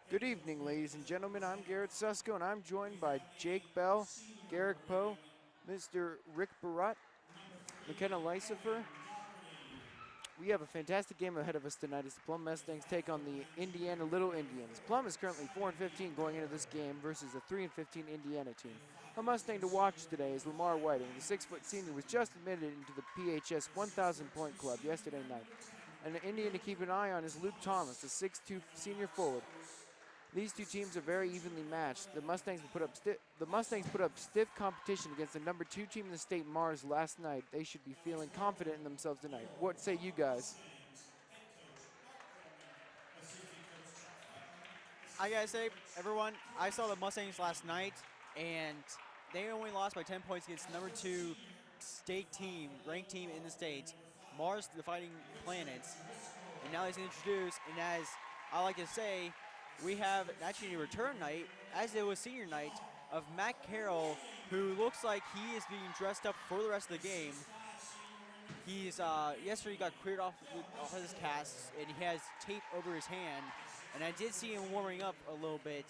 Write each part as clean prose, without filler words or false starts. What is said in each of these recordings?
Good evening, ladies and gentlemen. I'm Garrett Susko, and I'm joined by Jake Bell, Garrick Poe, Mr. Rick Barat, McKenna Lysifer. We have a fantastic game ahead of us tonight as the Plum Mustangs take on the Indiana Little Indians. Plum is currently 4-15 going into this game versus a 3-15 Indiana team. A Mustang to watch today is Lamar Whiting. The 6-foot senior was just admitted into the PHS 1,000 point club yesterday night. And an Indian to keep an eye on is Luke Thomas, the 6'2 senior forward. These two teams are very evenly matched. The Mustangs put up stiff competition against the number 2 team in the state, Mars, last night. They should be feeling confident in themselves tonight. What say you guys? I gotta say, everyone, I saw the Mustangs last night, and they only lost by 10 points against number 2 state team, ranked team in the state, Mars, the Fighting Planets. And now he's introduced, and as I like to say, we have actually a return night, as it was senior night, of Matt Carroll, who looks like he is being dressed up for the rest of the game. He's yesterday he got cleared off of his cast, and he has tape over his hand. And I did see him warming up a little bit,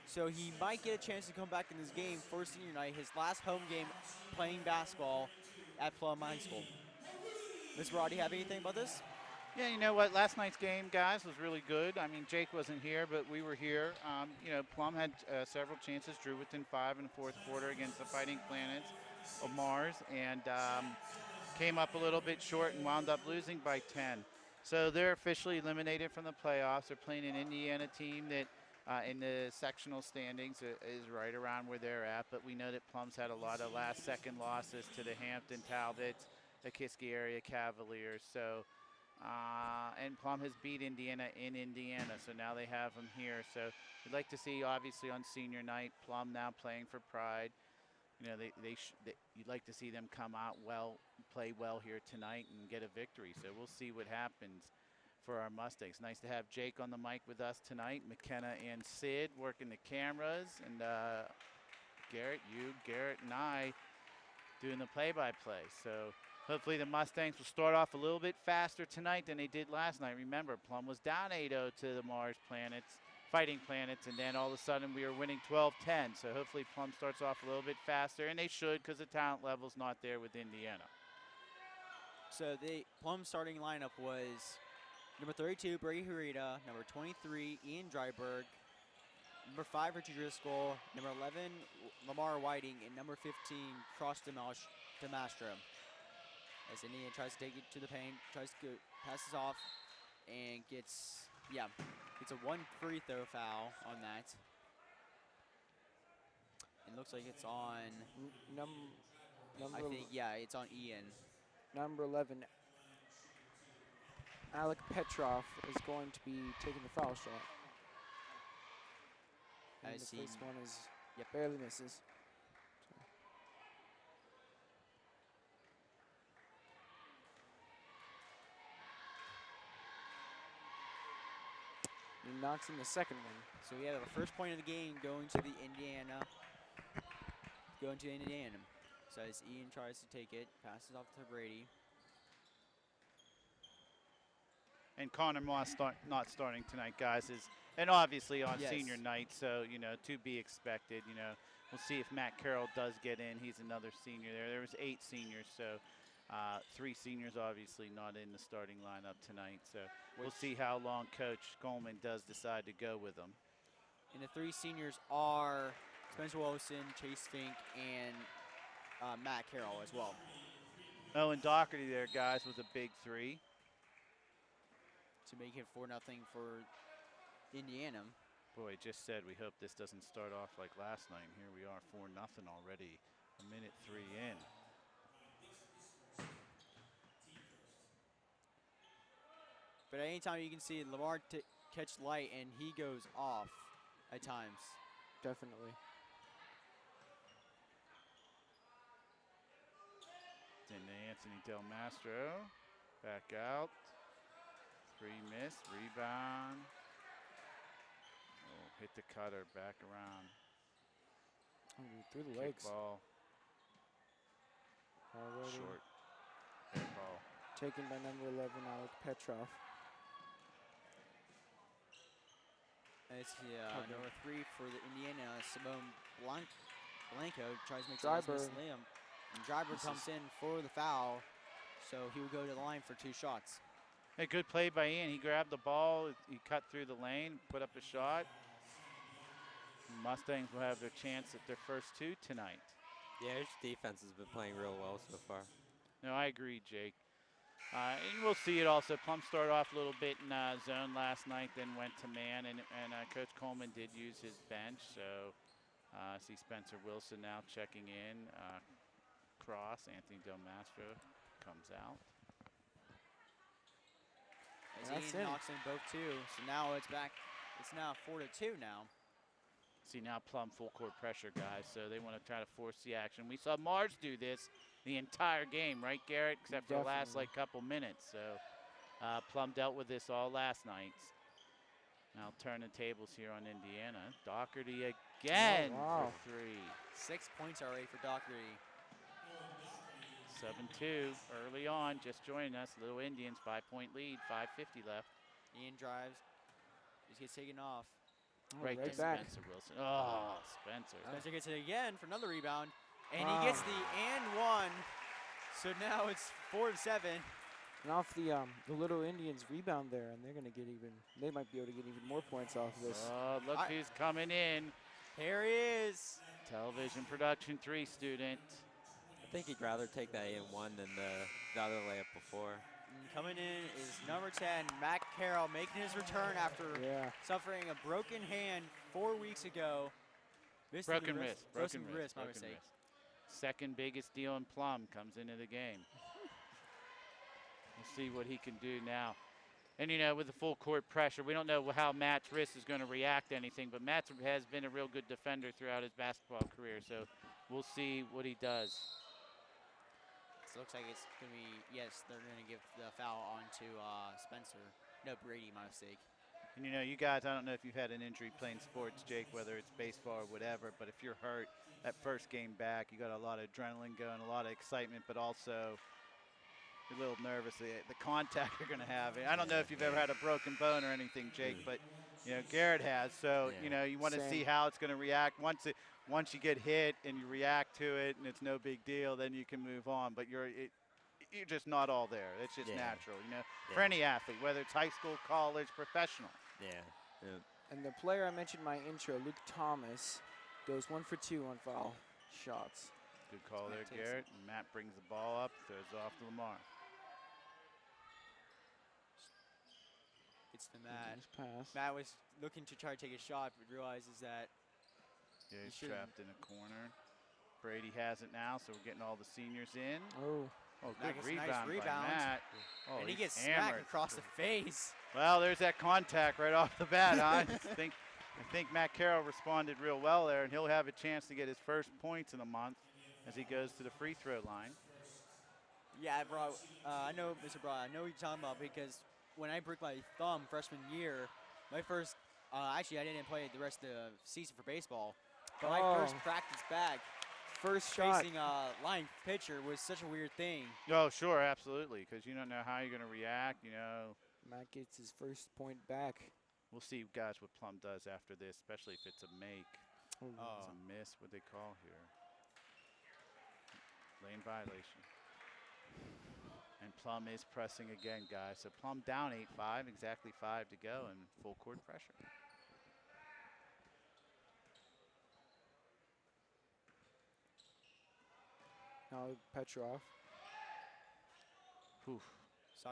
so he might get a chance to come back in this game for senior night, his last home game playing basketball at Plum High School. Mr. Roddy, have anything about this? Yeah, you know what? Last night's game, guys, was really good. I mean, Jake wasn't here, but we were here. Plum had several chances, drew within 5 in the fourth quarter against the Fighting Planets of Mars, and came up a little bit short and wound up losing by 10. So they're officially eliminated from the playoffs. They're playing an Indiana team that in the sectional standings is right around where they're at, but we know that Plum's had a lot of last-second losses to the Hampton Talbots, the Kiski area Cavaliers. So. And Plum has beat Indiana in Indiana, so now they have them here. So we'd like to see, obviously, on senior night, Plum now playing for pride. You know, you'd like to see them come out well, play well here tonight, and get a victory. So we'll see what happens for our Mustangs. Nice to have Jake on the mic with us tonight. McKenna and Sid working the cameras, and Garrett, and I doing the play-by-play. So. Hopefully the Mustangs will start off a little bit faster tonight than they did last night. Remember, Plum was down 8-0 to the Mars Planets, Fighting Planets, and then all of a sudden we were winning 12-10. So hopefully Plum starts off a little bit faster, and they should because the talent level's not there with Indiana. So the Plum starting lineup was number 32, Brady Harita, number 23, Ian Dryberg, number 5, Richard Driscoll, number 11, Lamar Whiting, and number 15, Cross Demastro. As Indiana tries to take it to the paint, tries to passes off, and gets a 1 free throw foul on that. It looks like it's on it's on Ian. Number 11, Alec Petrov, is going to be taking the foul shot. And the first one is barely misses. He knocks in the second one. So we have the first point of the game going to Indiana. So as Ian tries to take it, passes off to Brady. And Connor Moss not starting tonight, guys, and obviously on senior night, so, to be expected. We'll see if Matt Carroll does get in. He's another senior there. There was 8 seniors, so 3 seniors obviously not in the starting lineup tonight. So we'll see how long Coach Coleman does decide to go with them. And the 3 seniors are Spencer Wilson, Chase Fink, and Matt Carroll as well. Oh, and Doherty there, guys, with a big 3. To make it 4-0 for Indiana. Boy, just said we hope this doesn't start off like last night. And here we are, 4-0 already, a minute 3 in. But at any time you can see Lamar catch light, and he goes off at times. Definitely. Then Anthony Del Mastro, back out. 3 missed, rebound. Oh, hit the cutter, back around. Through the legs. Ball. Already. Short. Air ball. Taken by number 11, Alec Petrov. It's Okay. number 3 for the Indiana. Simone Blanco tries to make Dryburn. Miss Liam. And Dryburn comes in for the foul, so he will go to the line for 2 shots. A good play by Ian. He grabbed the ball, he cut through the lane, put up a shot. Mustangs will have their chance at their first 2 tonight. Yeah, his defense has been playing real well so far. No, I agree, Jake. And we'll see it also. Plum started off a little bit in zone last night, then went to man, and Coach Coleman did use his bench. So see Spencer Wilson now checking in. Cross, Anthony Del Mastro comes out. As That's Ian in. knocks in both 2, so now it's back. It's now 4-2 now. See now Plum full court pressure, guys, so they want to try to force the action. We saw Mars do this the entire game, right, Garrett? Except for the last Definitely. couple minutes. So Plum dealt with this all last night. Now turn the tables here on Indiana. Doherty again wow. for 3. 6 points already for Doherty. 7-2 early on, just joining us. Little Indians, 5-point lead, 5:50 left. Ian drives. Just gets taken off. Oh, Right to back. Spencer Wilson. Oh, Spencer. Spencer gets it again for another rebound. And he gets the and 1. So now it's 4-7. And off the Little Indians rebound there, and they're gonna get even. They might be able to get even more points off of this. Oh, look who's coming in. Here he is. Television production 3 student. I think he'd rather take that in one than the other layup before. And coming in is number 10, Matt Carroll, making his return after suffering a broken hand 4 weeks ago. Broken wrist. My mistake. Second biggest deal in Plum comes into the game. We'll see what he can do now. And, you know, with the full court pressure, we don't know how Matt's wrist is going to react to anything, but Matt has been a real good defender throughout his basketball career, so we'll see what he does. So it looks like it's going to be, yes, they're going to give the foul on to Spencer. No, Brady, my mistake. And, you know, you guys, I don't know if you've had an injury playing sports, Jake, whether it's baseball or whatever, but if you're hurt that first game back, you got a lot of adrenaline going, a lot of excitement, but also a little nervous, the contact you're going to have. I don't know if you've ever had a broken bone or anything, Jake, but, you know, Garrett has. So, you know, you want to see how it's going to react. Once you get hit and you react to it and it's no big deal, then you can move on. But you're just not all there. It's just natural, you know, for any athlete, whether it's high school, college, professional. And the player I mentioned in my intro, Luke Thomas, goes 1 for 2 on foul shots. Good call there, Garrett. And Matt brings the ball up, throws off to Lamar. It's to Matt. Nice pass. Matt was looking to try to take a shot, but realizes that he's trapped in a corner. Brady has it now, so we're getting all the seniors in. Oh, good rebound, nice rebound by Matt. Oh, and he gets hammered. smacked across the face. Well, there's that contact right off the bat, huh? I think Matt Carroll responded real well there, and he'll have a chance to get his first points in a month as he goes to the free throw line. Yeah, bro. I know, Mr. Broad. I know what you're talking about because when I broke my thumb freshman year, my first, actually I didn't play the rest of the season for baseball, but my first practice back, first shot facing line pitcher was such a weird thing. Oh, sure, absolutely, because you don't know how you're going to react, you know. Matt gets his first point back. We'll see, guys, what Plum does after this, especially if it's a make. Oh. It's a miss, what they call here. Lane violation. And Plum is pressing again, guys. So Plum down 8-5, exactly 5 to go, and full court pressure. Now Petrov. Oof.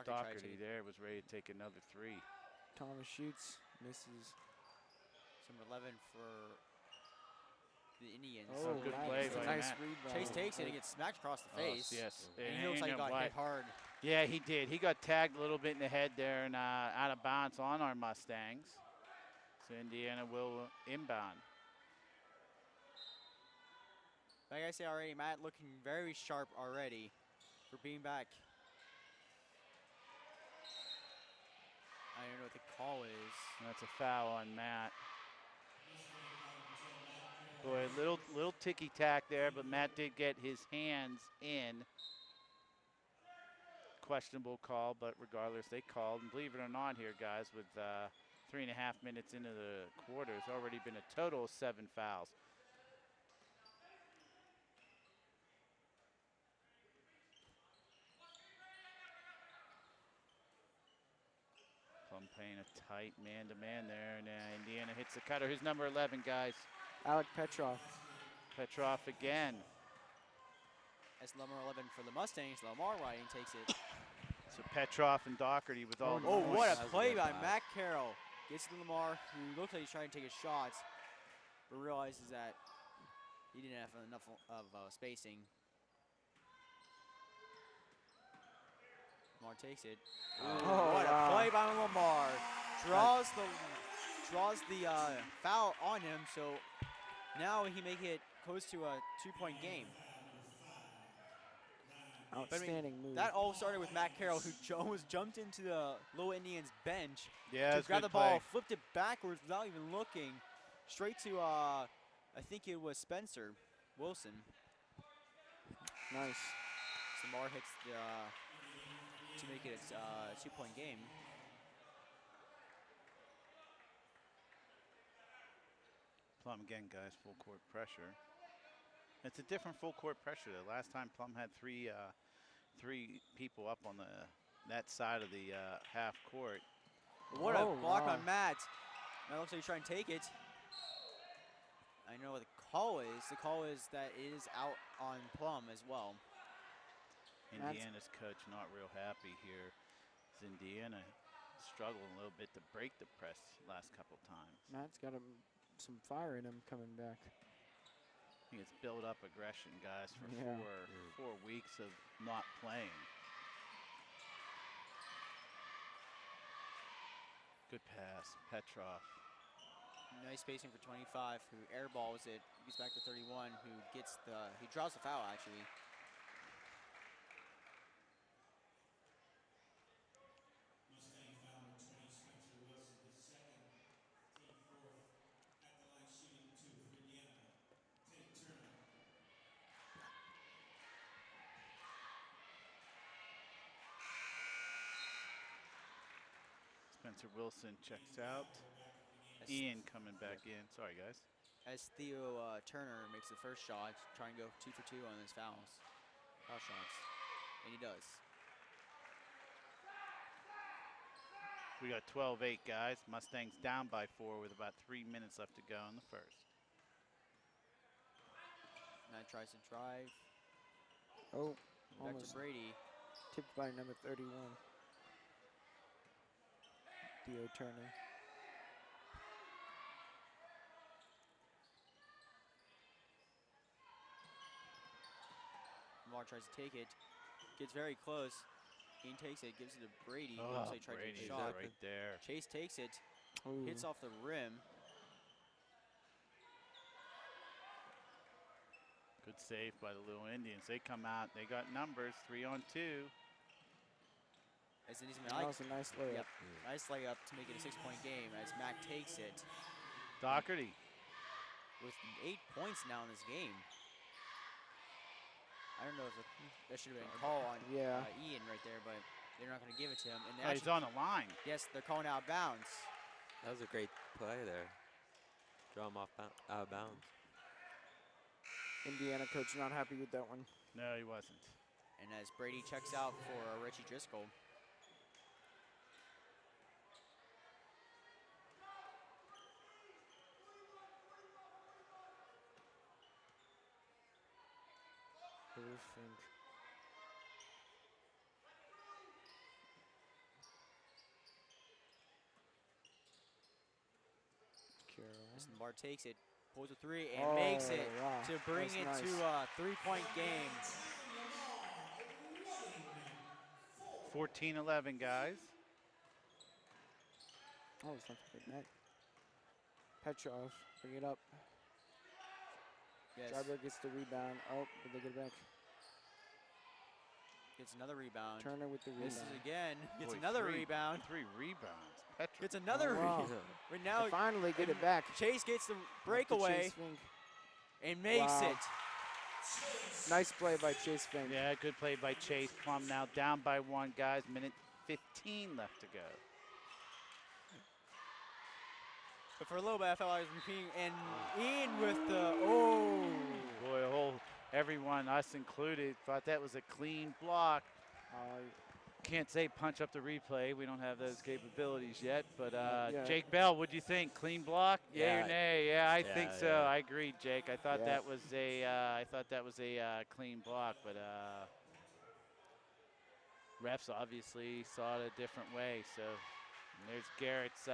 Doherty there was ready to take another 3. Thomas shoots, misses. Number 11 for the Indians. Oh, good play by nice Matt. rebound. Chase takes it and gets smacked across the face. Yes. And he looks like he got hit hard. Yeah, he did. He got tagged a little bit in the head there and out of bounds on our Mustangs. So Indiana will inbound. Like I said already, Matt looking very sharp already for being back. I don't know what the call is. That's a foul on Matt. Boy, little ticky-tack there, but Matt did get his hands in. Questionable call, but regardless, they called. And believe it or not here, guys, with 3.5 minutes into the quarter. It's already been a total of 7 fouls. Plum playing a tight man-to-man there, and Indiana hits the cutter. Who's number 11, guys? Alec Petrov. Petrov again. As number 11 for the Mustangs, Lamar Riding takes it. So Petrov and Doherty with all the Oh, points. what That a was a play good by pass. Matt Carroll. Gets to Lamar, who looks like he's trying to take his shots, but realizes that he didn't have enough of spacing. Lamar takes it. Oh, What wow. a play by Lamar. Draws the foul on him, so now he make it close to a 2-point game. Outstanding move. That all started with Matt Carroll, who almost jumped into the Little Indians bench Yeah, to that's grab good the ball, play. flipped it backwards without even looking, straight to I think it was Spencer Wilson. Nice. So Lamar hits the to make it a 2-point game. Plum again, guys, full court pressure. It's a different full court pressure. The last time Plum had three people up on that side of the half court. What Oh, a block wow. on Matt. That looks like he's trying to take it. I know what the call is. The call is that it is out on Plum as well. Indiana's coach not real happy here. As Indiana struggled a little bit to break the press last couple times. Matt's got some fire in him coming back. I think it's built up aggression, guys, for Yeah. four weeks of not playing. Good pass, Petrov. Nice spacing for 25, who airballs it. Gets back to 31, who he draws the foul actually. Spencer Wilson checks out. As, Ian coming back in. Sorry, guys. as Theo Turner makes the first shot, trying to go 2 for 2 on his foul shots, and he does. We got 12-8, guys. Mustangs down by 4 with about 3 minutes left to go in the first. Matt tries to drive. Oh, Back almost to Brady. tipped by number 31. Theo Turner. Lamar tries to take it. Gets very close. Ian takes it, gives it to Brady. He looks like he tried to take Brady's a shot. right there. Chase takes it, Ooh. hits off the rim. Good save by the Little Indians. They come out. They got numbers, 3-on-2. As it is That was a nice layup. Yep. Nice layup to make it a 6-point game as Mac takes it Doherty. with 8 points now in this game. I don't know if that should have been a call on Yeah. Ian right there, but they're not going to give it to him. And they Oh, he's actually, on the line. yes, they're calling out of bounds. That was a great play there. Draw him out of bounds. Indiana coach not happy with that one. No, he wasn't. And as Brady checks out for Richie Driscoll. Who would think? Carroll. As Lamar takes it, pulls a 3, and makes it wow. to bring That's it nice. to a 3-point game. 14-11, guys. Oh, it's not a big net. Petrov, bring it up. Yes, Driver gets the rebound. Oh, but they get it back. gets another rebound. Turner with the rebound. Misses again, gets Boy, another three- rebound. 3 rebounds. Petrov. Gets another Oh, wow. rebound. Right now, They finally get it back. Chase gets the After breakaway Chase Fink. and makes Wow. it. Nice play by Chase Fink. Yeah, good play by Chase. Plum now down by 1, guys. Minute 15 left to go. But for a little bit, I felt like I was repeating. And in with the, oh. Boy, everyone, us included, thought that was a clean block. Can't say punch up the replay. We don't have those capabilities yet. But Yeah. Jake Bell, what'd you think? Clean block? Yay or nay? Yeah, I think so. yeah. I agree, Jake. I thought Yeah. that was a clean block, but refs obviously saw it a different way. So there's Garrett's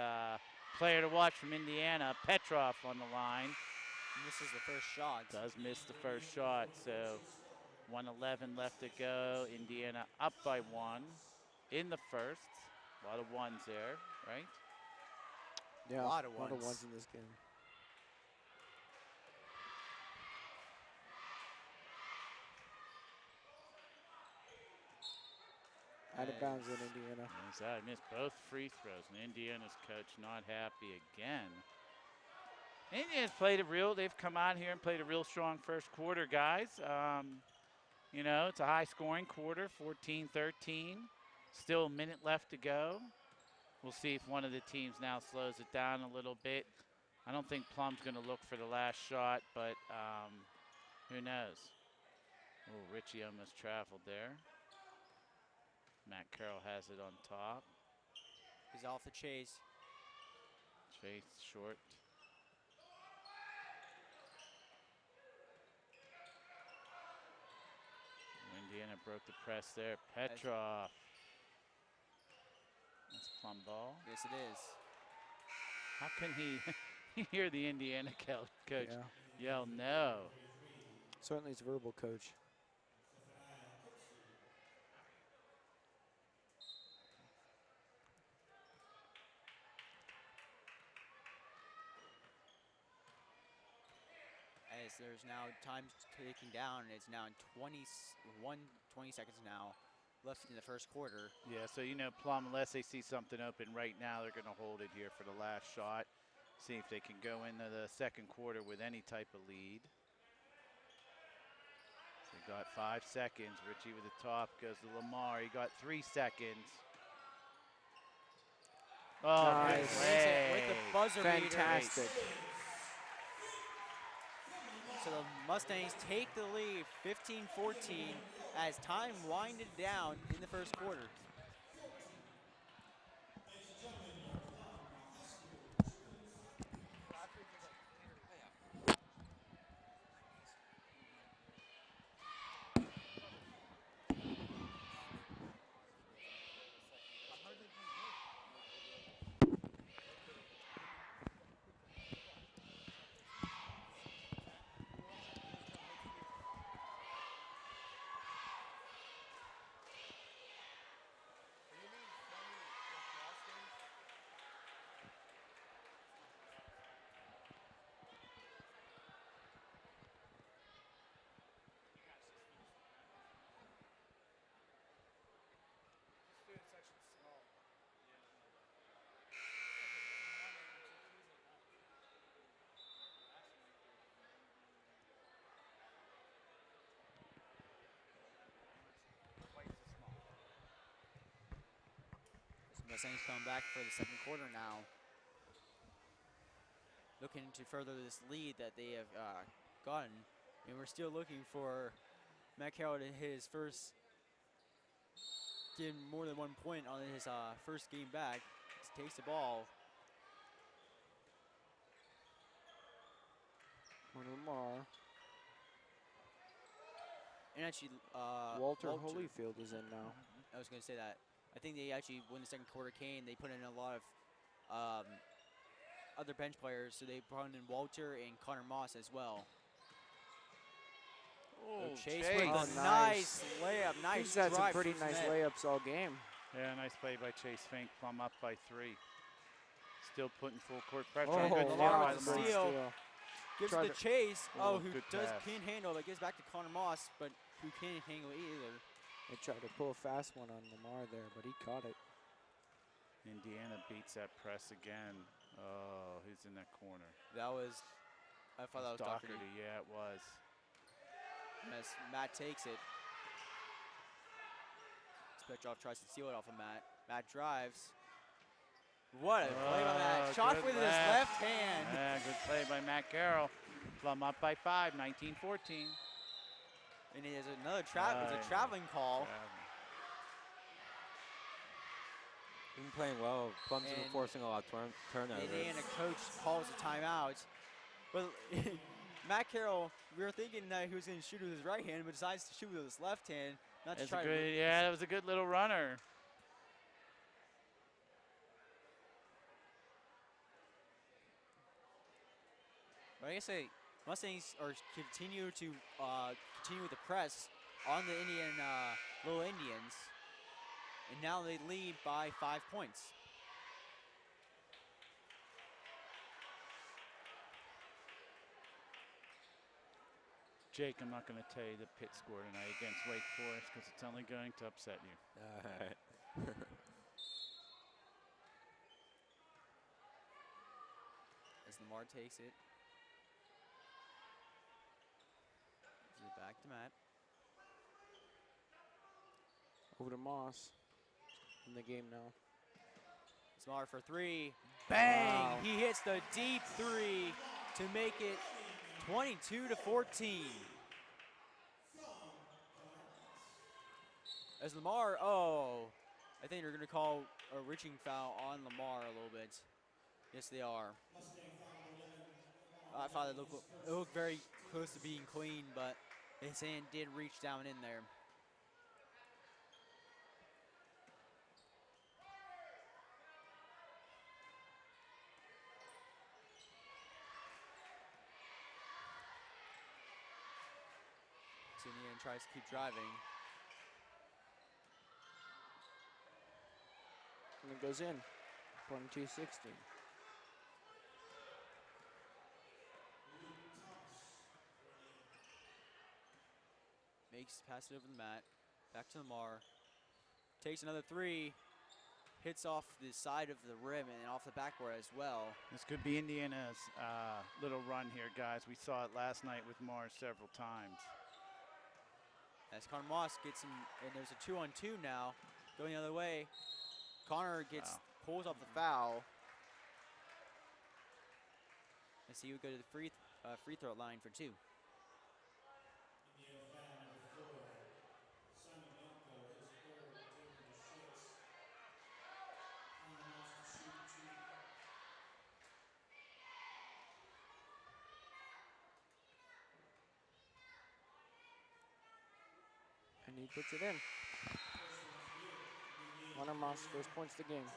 player to watch from Indiana, Petrov on the line. Misses the first shot. Does miss the first shot, so 1:11 left to go. Indiana up by 1 in the first. A lot of ones there, right? Yeah, A lot of A lot of ones. ones in this game. Out of bounds in Indiana. I missed both free throws, and Indiana's coach not happy again. Indiana's they've come out here and played a real strong first quarter, guys. You know, it's a high-scoring quarter, 14-13. Still a minute left to go. We'll see if one of the teams now slows it down a little bit. I don't think Plum's going to look for the last shot, but who knows? Oh, Richie almost traveled there. Matt Carroll has it on top. He's off the chase. Chase short. Indiana broke the press there. Petrov. That's Plum ball. Yes, it is. How can he hear the Indiana coach yell no? Certainly it's verbal, coach. As there's now time ticking down, and it's now in 20 seconds now left in the first quarter. Yeah, so you know Plum, unless they see something open right now, they're going to hold it here for the last shot. See if they can go into the second quarter with any type of lead. So they got 5 seconds. Richie with the top goes to Lamar. He got 3 seconds. Oh, Nice. good play. With the buzzer beater. Fantastic. So the Mustangs take the lead 15-14 as time winded down in the first quarter. Mustangs come back for the second quarter now. Looking to further this lead that they have gotten. And we're still looking for Matt Carroll to hit his first, get more than 1 point on his first game back. He takes the ball. Lamar. And actually, Walter Holyfield is in now. I was going to say that. I think they actually, when the second quarter came, they put in a lot of other bench players. So they brought in Walter and Connor Moss as well. Oh, Chase with a nice layup. Nice He's had some drive pretty towards nice the net. layups all game. Yeah, nice play by Chase Fink. Plum up by 3. Still putting full court pressure. Oh, Good steal Lamar by with the Lamar. steal. Gives it Tried to Chase. Oh, Who good can't pass. handle, but gives back to Connor Moss, but who can't handle it either. They tried to pull a fast one on Lamar there, but he caught it. Indiana beats that press again. Oh, who's in that corner? That was, I thought that was Doherty. Yeah, it was. As Matt takes it. Petrov tries to steal it off of Matt. Matt drives. What a play by Matt. Shot good with his left. left hand. Yeah, good play by Matt Carroll. Plum up by 5, 19-14. And he has another traveling call. Been playing well. Plum's been And forcing a lot of turnovers. Indiana coach calls a timeout. But Matt Carroll, we were thinking that he was going to shoot with his right hand, but decides to shoot with his left hand. Not to try to. Yeah, that was a good little runner. But like I say, Mustangs are continue with the press on the Little Indians, and now they lead by 5 points. Jake, I'm not going to tell you the Pitt score tonight against Wake Forest because it's only going to upset you. All right. As Lamar takes it. Gives it back to Matt. Over to Moss in the game now. Smart for 3. Bang! Wow. He hits the deep 3 to make it 22-14. As Lamar, I think they're going to call a reaching foul on Lamar a little bit. Yes, they are. I thought it looked very close to being clean, but his hand did reach down in there. Indiana tries to keep driving. And it goes in. 22-16. Pass it over the mat. Back to Lamar. Takes another 3. Hits off the side of the rim and off the backboard as well. This could be Indiana's little run here, guys. We saw it last night with Mars several times. As Connor Moss gets him, and there's a 2-on-2 now, going the other way. Connor pulls off the foul. As he would go to the free throw line for 2. And he puts it in. Connor Moss, first points of the game.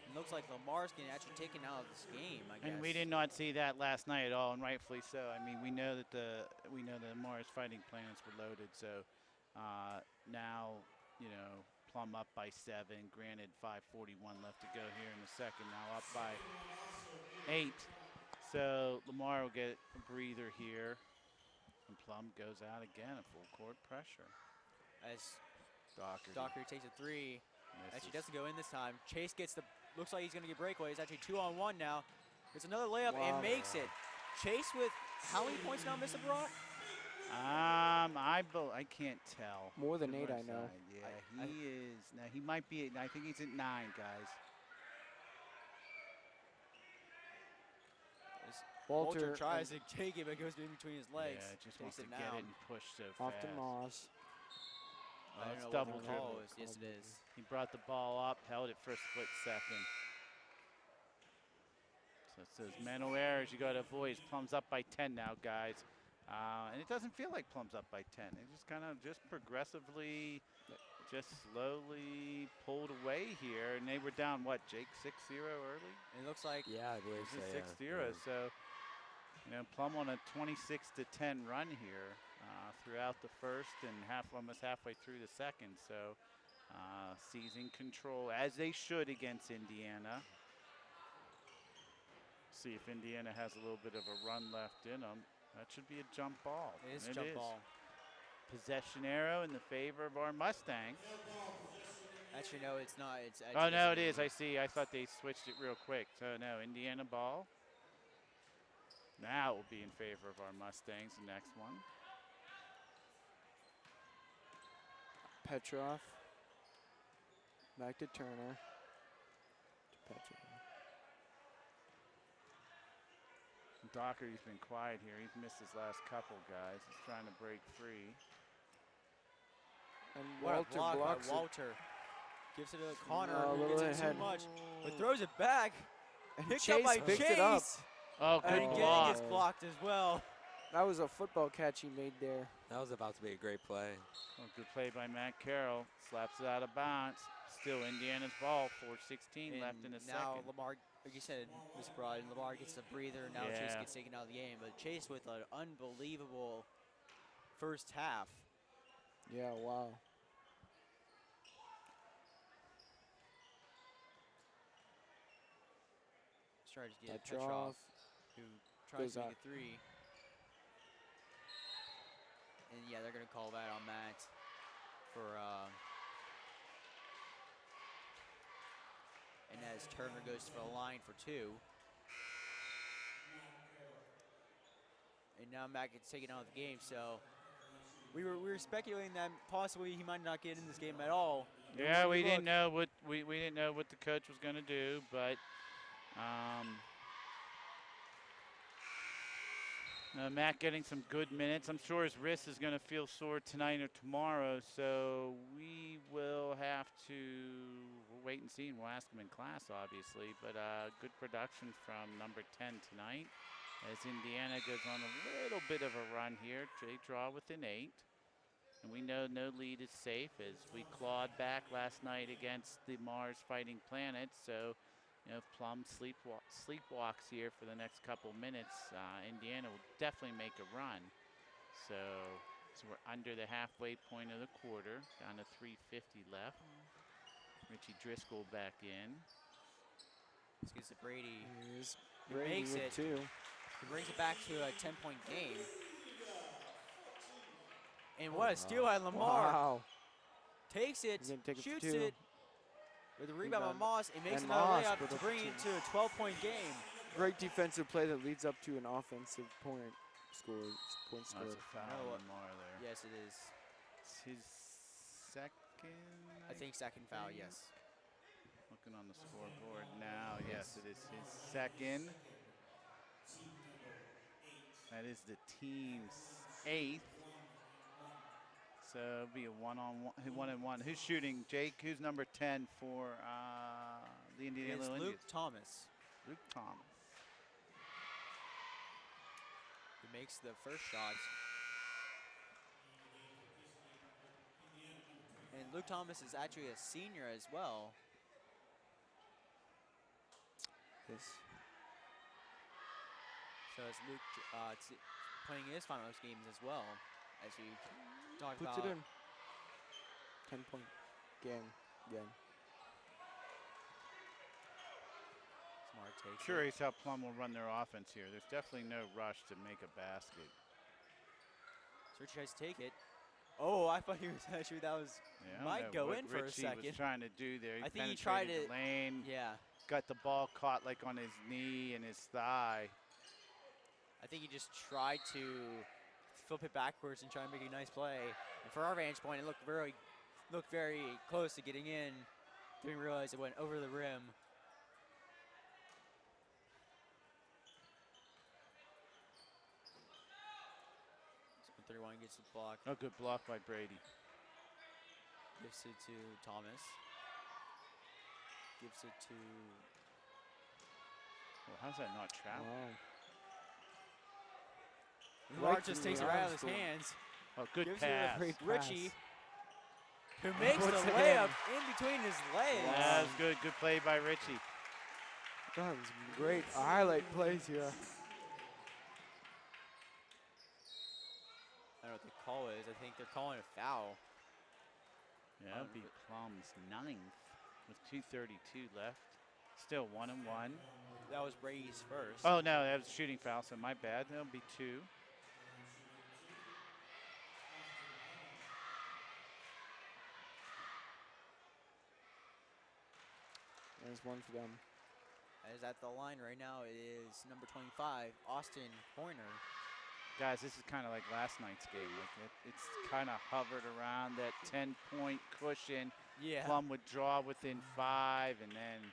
It looks like Lamar's getting actually taken out of this game, I guess. And we did not see that last night at all, and rightfully so. I mean, we know that Mars fighting plans were loaded. So now, Plum up by 7. Granted, 5:41 left to go here in the second. Now up by 8. So Lamar will get a breather here, and Plum goes out again at full court pressure. As Doherty takes a 3. Actually doesn't go in this time. Chase looks like he's going to get breakaway. It's actually 2-on-1 now. It's another layup and makes it. Chase with how many points now, Mr. Barat? I can't tell. More than 8, I know. Yeah, he is. Now he might be. I think he's at 9, guys. Walter tries to take it, but it goes in between his legs. Yeah, just takes wants to it get it and push so Off fast. to Moss. I don't It's know double what the call dribble. is. Yes, it is. He brought the ball up, held it for a split second. So it says mental errors you got to avoid. Plum's up by 10 now, guys. And it doesn't feel like Plum's up by 10. It just kind of progressively, just slowly pulled away here. And they were down, what, Jake, 6-0 early? It looks like. Yeah, I believe so. 6-0. So, Plum on a 26-10 run here throughout the first and almost halfway through the second. So, seizing control as they should against Indiana. See if Indiana has a little bit of a run left in them. That should be a jump ball. It is a jump ball. Possession arrow in the favor of our Mustangs. Actually, no, it's not. Oh, no, it is. I see. I thought they switched it real quick. So, no, Indiana ball. Now it will be in favor of our Mustangs, the next one. Petrov. Back to Turner. To Petrov. Dockery's been quiet here. He's missed his last couple, guys. He's trying to break free. And What a Walter block by blocks it. Walter. Gives it to Connor, A who little gets it ahead. too much, but throws it back. And Picked Chase up by picked Chase. it up. Oh, And good again, block. it gets blocked as well. That was a football catch he made there. That was about to be a great play. Oh, good play by Matt Carroll. Slaps it out of bounds. Still Indiana's ball. 4:16 left in the now second. Lamar, like you said, Mr. Broad, and Lamar gets a breather. Now Chase Yeah. gets taken out of the game. But Chase with an unbelievable first half. Yeah, wow. He's trying to get Petrov Petrov, who tries goes to make out. a three. And yeah, they're going to call that on that for, and as Turner goes to the line for two. And now Matt gets taken out of the game, so we were speculating that possibly he might not get in this game at all. Yeah, we Look. didn't know what we didn't know what the coach was going to do, but Matt getting some good minutes. I'm sure his wrist is going to feel sore tonight or tomorrow, so we will have to wait and see, and we'll ask him in class, obviously. But good production from number 10 tonight, as Indiana goes on a little bit of a run here. They draw within 8. And we know no lead is safe, as we clawed back last night against the Mars Fighting Planet. So, you know, if Plum sleepwalks here for the next couple minutes, Indiana will definitely make a run. So we're under the halfway point of the quarter, down to 3:50 left. Richie Driscoll back in. This gets to Brady. Here's He Brady makes with it. 2. He brings it back to a 10-point game. And what a steal by Lamar. Wow. Takes it, He's gonna take it for shoots 2. it with a rebound by Rebound. Moss, and makes And another Moss layup put to up bring the it two. to a 12-point game. Great defensive play that leads up to an offensive point scored. Oh, it's a foul No, on Lamar there. Yes, it is. It's his second, I think second foul, yes. Looking on the scoreboard now, yes, it is his second. That is the team's 8th. So it'll be a one-on-one. Who's shooting? Jake, who's number 10 for the Indiana It's Little Luke Indians? Thomas, Luke Thomas. who makes the first shot. And Luke Thomas is actually a senior as well. Yes. So it's Luke playing his finals games as well, as we talked Puts about. it in. 10-point game again. Smart takes it. Curious how Plum will run their offense here. There's definitely no rush to make a basket. So Richie tries to take it. Oh, I thought he was actually, that was, Yeah, I don't might know go what in for a Richie second. was trying to do there. I think he tried penetrated it- the lane, Yeah, got the ball caught like on his knee and his thigh. I think he just tried to flip it backwards and try to make a nice play. And for our vantage point, it looked very close to getting in. Didn't realize it went over the rim. So 31 gets the block, Oh, good block by Brady. gives it to Thomas. Gives it to, Well, how's that not travel? Wow. Lamar Right just to takes the it right out arm of his score. hands. Oh, good Gives it pass. to Great Richie, pass. who makes the puts it layup in between his legs. Yeah, that was good. Good play by Richie. That was great highlight plays here. I don't know what the call is. I think they're calling a foul. Yeah, that'll be Plum's 9th with 2:32 left. Still 1-1. That was Brady's first. Oh, no, that was a shooting foul, so my bad. That'll be 2. There's one for them. As at the line right now, it is number 25, Austin Horner. Guys, this is kind of like last night's game. Like it's kind of hovered around that 10-point cushion. Yeah. Plum would draw within 5, and then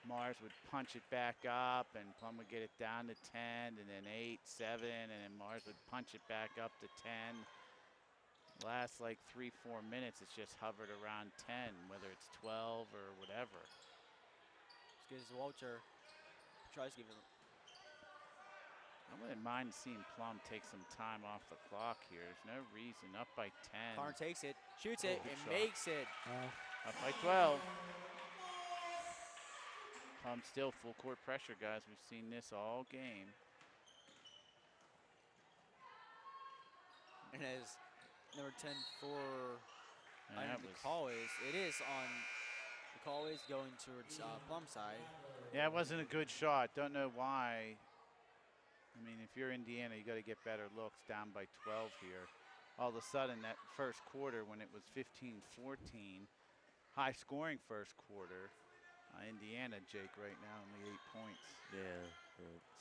Mars would punch it back up, and Plum would get it down to 10, and then 8, 7, and then Mars would punch it back up to 10. Last like 3-4 minutes, it's just hovered around 10, whether it's 12 or whatever. As good as Walter tries to give him. I wouldn't mind seeing Plum take some time off the clock here. There's no reason. Up by 10. Connor takes it, shoots Oh, it, good and shot. makes it. Up by 12. Plum still full court pressure, guys. We've seen this all game. And as number 10 for And that the was, call is, it is on, the call is going towards Plum side. yeah, it wasn't a good shot. Don't know why. I mean, if you're Indiana, you got to get better looks down by 12 here. All of a sudden, that first quarter, when it was 15-14, high scoring first quarter, Indiana, Jake, right now, only 8 points. Yeah.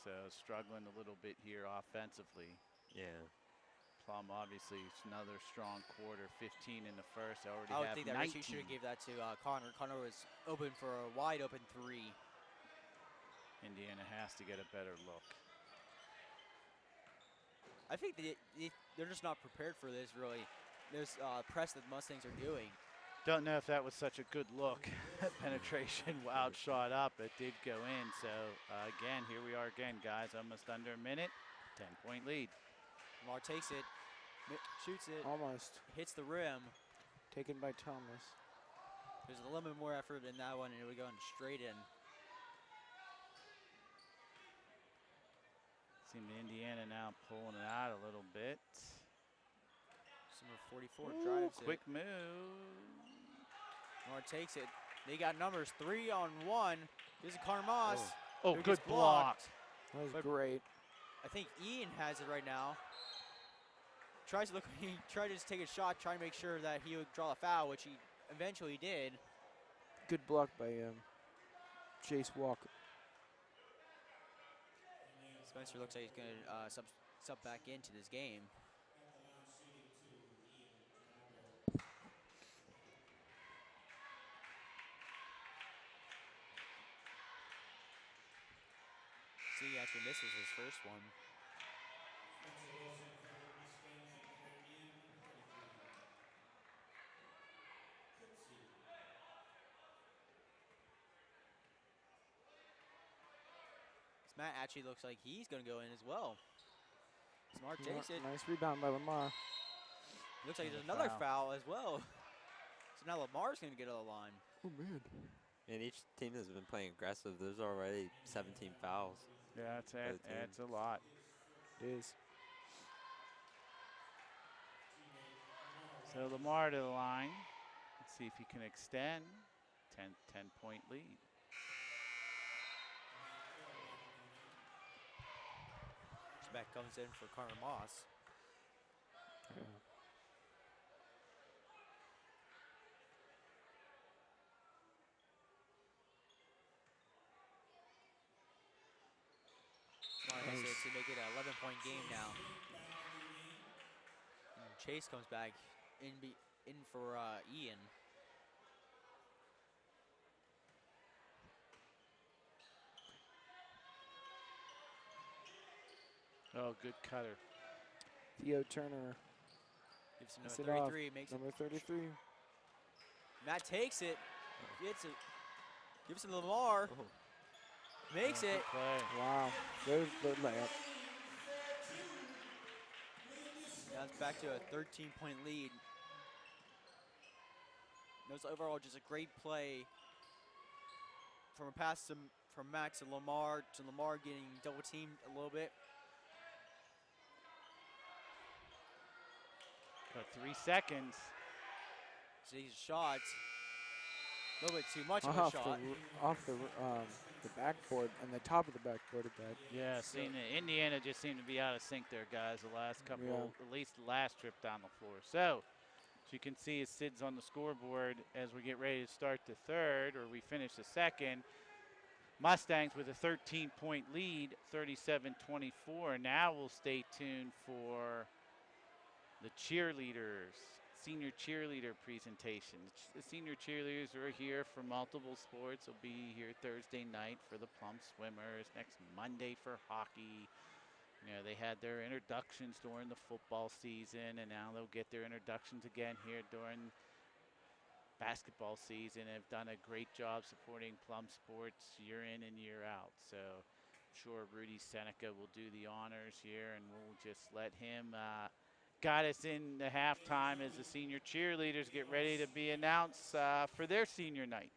So struggling a little bit here offensively. Yeah. Plum, obviously, it's another strong quarter, 15 in the first. Already I would have think that 19. Richie should have gave that to Connor. Connor was open for a wide open 3. Indiana has to get a better look. I think they're just not prepared for this, really. This press that the Mustangs are doing. Don't know if that was such a good look. Penetration, wild shot up. It did go in. So, again, here we are again, guys. Almost under a minute. 10-point lead. Lamar takes it, shoots it, Almost hits the rim. taken by Thomas. There's a little bit more effort in that one, and it would go straight in. Seems Indiana now pulling it out a little bit. Number 44 drives Quick it. move. Lamar takes it. They got numbers 3-on-1. Here's a Connor Moss. Oh, who good gets block. blocked. That was But- great. I think Ian has it right now. Tries to look. He tried to just take a shot, trying to make sure that he would draw a foul, which he eventually did. Good block by Chase Walker. Spencer looks like he's going to sub back into this game. See, he actually misses his first one. Matt actually looks like he's going to go in as well. Smart takes it. Nice rebound by Lamar. Looks like there's another foul as well. So now Lamar's going to get on the line. Oh, man. And each team has been playing aggressive. There's already 17 fouls. Yeah, that's a lot. It is. So Lamar to the line. Let's see if he can extend. 10-point lead. Back comes in for Connor Moss. Yeah. Smart hits it to make it an 11-point game now. And Chase comes back in for Ian. Oh, good cutter. Theo Turner. Gives him Gets number it off. 33. Makes Number it. 33. Matt takes it. Gets it. Gives it to Lamar. Oh. Makes it. Good play. Wow. Good layup. Now it's back to a 13-point lead. That was overall just a great play from a pass from Max to Lamar getting double teamed a little bit. Got 3 seconds. So these shots, a little bit too much of a Off shot. off the backboard and the top of the backboard at that. Yeah, seeing Indiana just seemed to be out of sync there, guys, the last couple, at least the last trip down the floor. So, as you can see, it sits on the scoreboard as we get ready to start the third, or we finish the second. Mustangs with a 13-point lead, 37-24. Now we'll stay tuned for the cheerleaders senior cheerleader presentation. The senior cheerleaders are here for multiple sports. Will be here Thursday night for the Plum Swimmers, next Monday for hockey. You know, they had their introductions during the football season, and now they'll get their introductions again here during basketball season. Have done a great job supporting Plum sports year in and year out. So I'm sure Rudy Seneca will do the honors here, and we'll just let him guide us in the halftime as the senior cheerleaders get ready to be announced for their senior night.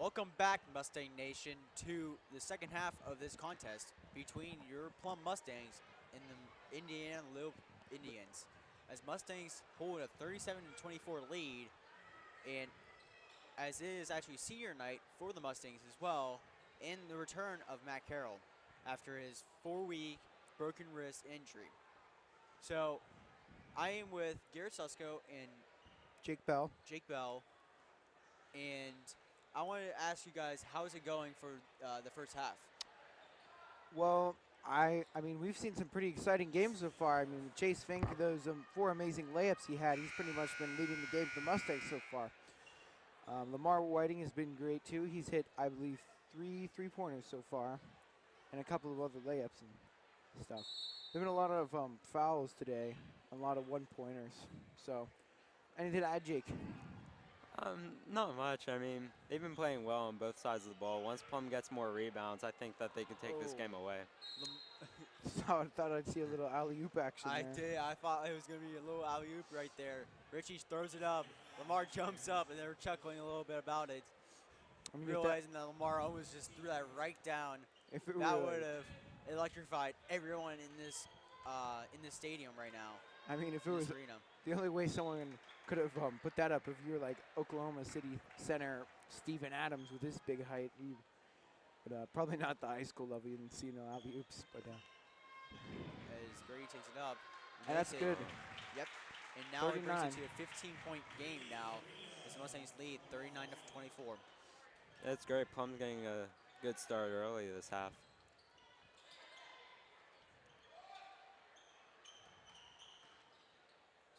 Welcome back, Mustang Nation, to the second half of this contest between your Plum Mustangs and the Indiana Little Indians. As Mustangs hold a 37-24 lead, and as it is actually senior night for the Mustangs as well, in the return of Matt Carroll after his 4-week broken wrist injury. So I am with Garrett Susko and Jake Bell. Jake Bell, and I wanted to ask you guys, how is it going for the first half? Well, I mean, we've seen some pretty exciting games so far. I mean, Chase Fink, those 4 amazing layups he had, he's pretty much been leading the game for the Mustangs so far. Lamar Whiting has been great too. He's hit, I believe, 3 3-pointers so far, and a couple of other layups and stuff. There've been a lot of fouls today, a lot of 1-pointers. So, anything to add, Jake? Not much. I mean, they've been playing well on both sides of the ball. Once Plum gets more rebounds, I think that they can take this game away. So I thought I'd see a little alley-oop action I there. did. I thought it was going to be a little alley-oop right there. Richie throws it up. Lamar jumps up, and they're chuckling a little bit about it, I mean, realizing that Lamar almost just threw that right down. if it That were, would have electrified everyone in this stadium right now. I mean, if it In was this arena. the only way someone could have put that up, if you were like Oklahoma City center Steven Adams with his big height, but probably not the high school level. You didn't see no alley-oops, but As Grady takes it up. and that's good. Yep. And now it brings 39. it to a 15-point game now. As the Mustangs lead 39-24. It's great. Plum's getting a good start early this half.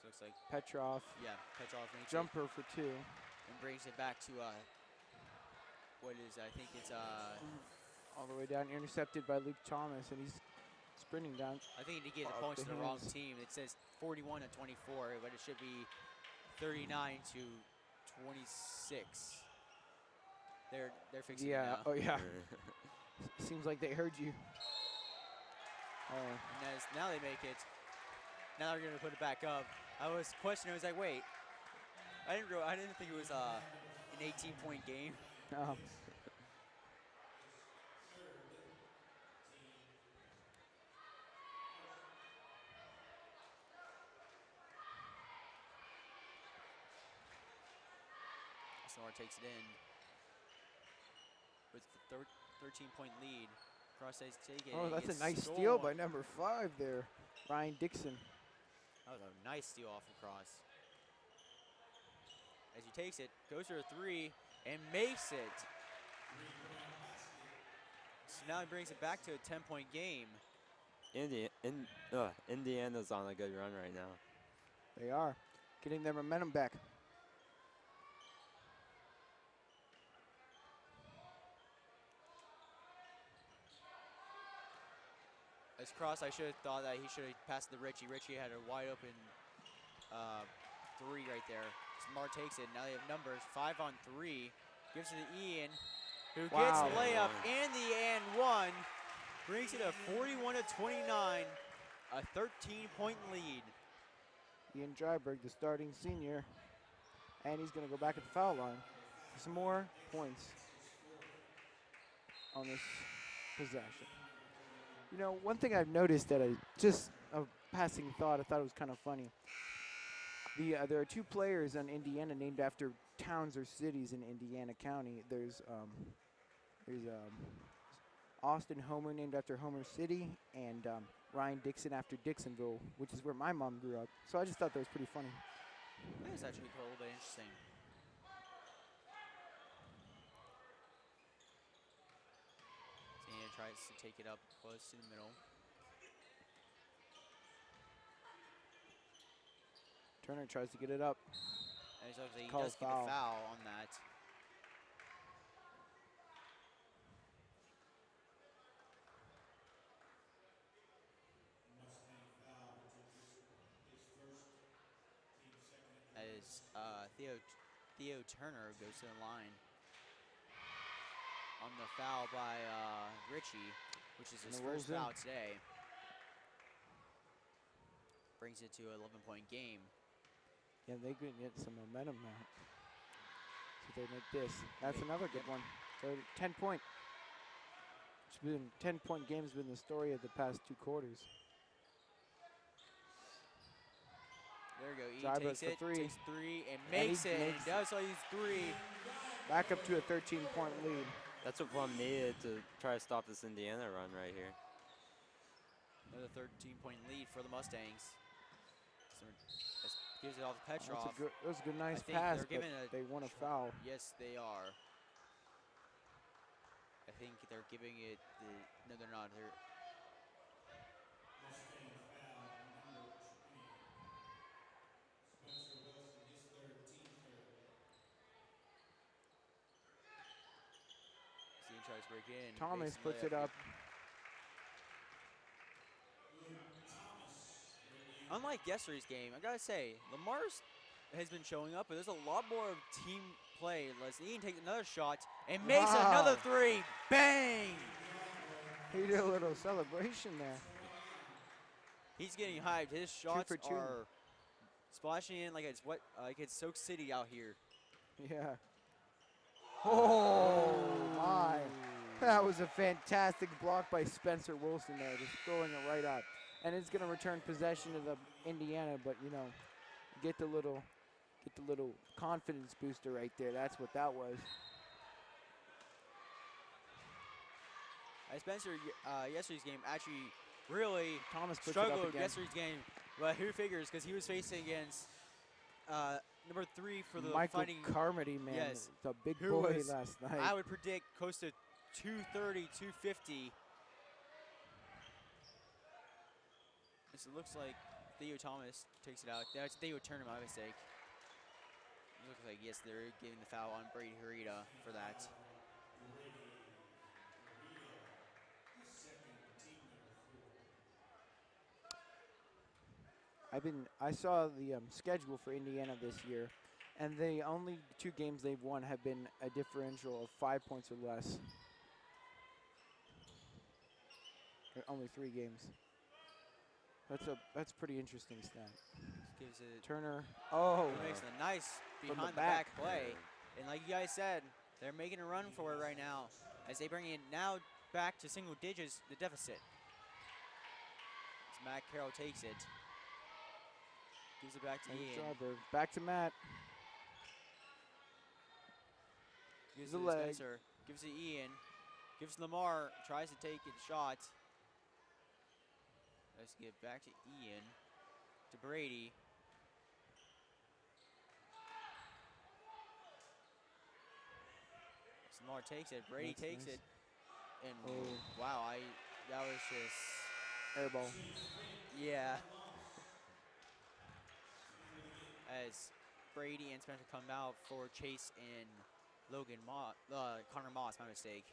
So looks like, Petrov, yeah, Petrov makes it jumper for 2. and brings it back to, what is, I think it's, All the way down, intercepted by Luke Thomas, and he's sprinting down. I think he gave the Off points the to the wrong hands. team. It says 41-24, but it should be 39-26. They're fixing it Yeah, now. oh yeah. Seems like they heard you. And now they make it. Now they're gonna put it back up. I was questioning. I was like, wait, I didn't think it was an 18-point game. Um, Sonora takes it in with the 13-point lead. Cross says take it. oh, and that's gets a nice steal by stolen. number 5 there, Ryan Dixon. That was a nice steal off the cross. As he takes it, goes for a 3 and makes it. So now he brings it back to a 10-point game. Indiana's on a good run right now. They are getting their momentum back. As cross, I should have thought that he should have passed to Richie. Richie had a wide open 3 right there. Smart takes it. Now they have numbers. 5 on 3. Gives it to Ian, who gets Wow. the layup and the and one. Brings it to 41-29, a 13-point lead. Ian Dryberg, the starting senior, and he's going to go back at the foul line for some more points on this possession. You know, one thing I've noticed that just a passing thought, I thought it was kind of funny. There are 2 players on Indiana named after towns or cities in Indiana County. There's Austin Homer named after Homer City, and Ryan Dixon after Dixonville, which is where my mom grew up. So I just thought that was pretty funny. That is actually a little bit interesting. Zania tries to take it up close to the middle. Turner tries to get it up. And he's obviously, he Called does get foul. a foul on that. As Theo Turner goes to the line on the foul by Richie, which is his And it rolls first in. foul today. Brings it to an 11-point game. Yeah, they could get some momentum now. So they make this. That's another good one. So 10-point. It's been 10-point games been the story of the past 2 quarters. There we go. E Driver takes for it, 3. takes 3, and And he makes it. makes He does all these 3. Back up to a 13-point lead. That's what Plum needed to try to stop this Indiana run right here. Another 13-point lead for the Mustangs. So this gives it off to Petrov. That was a good, nice I think pass, they're but giving they won a foul. Yes, they are. I think they're giving it no, they're not. They're Seeing tries to break in. Thomas makes puts layup. it up. Unlike yesterday's game, I gotta say, Lamar's has been showing up, but there's a lot more of team play. Les Ian takes another shot and makes another 3. Bang! He did a little celebration there. He's getting hyped. His shots for 2. are splashing in like it's Soak City out here. Yeah. Oh my. That was a fantastic block by Spencer Wilson there, just throwing it right up. And it's going to return possession to the Indiana, but you know, get the little confidence booster right there. That's what that was. Spencer, yesterday's game actually really Thomas puts it struggled up again. yesterday's game, but who figures? Because he was facing against number 3 for the Michael Fighting. Carmody, man. Yes. The big Who boy was, last night. I would predict close to 230, 250. This looks like Theo Thomas takes it out. That's Theo Turner, my mistake. It looks like, yes, they're giving the foul on Brady Harita for that. I saw the schedule for Indiana this year, and the only 2 games they've won have been a differential of 5 points or less. Only 3 games. That's pretty interesting stat. Gives it Turner. Oh. makes a nice From behind the the back back. play. And like you guys said, they're making a run for it right now as they bring it now back to single digits, the deficit. As Matt Carroll takes it. Gives it back to Ian. Driver. Back to Matt. Gives The it to leg. Spencer. Gives it to Ian. Gives Lamar. Tries to take it shot. Let's get back to Ian. To Brady. Lamar takes it. Brady That's takes nice. it. And Oh. wow, that was just Air ball. yeah. As Brady and Spencer come out for Chase and Connor Moss, my mistake.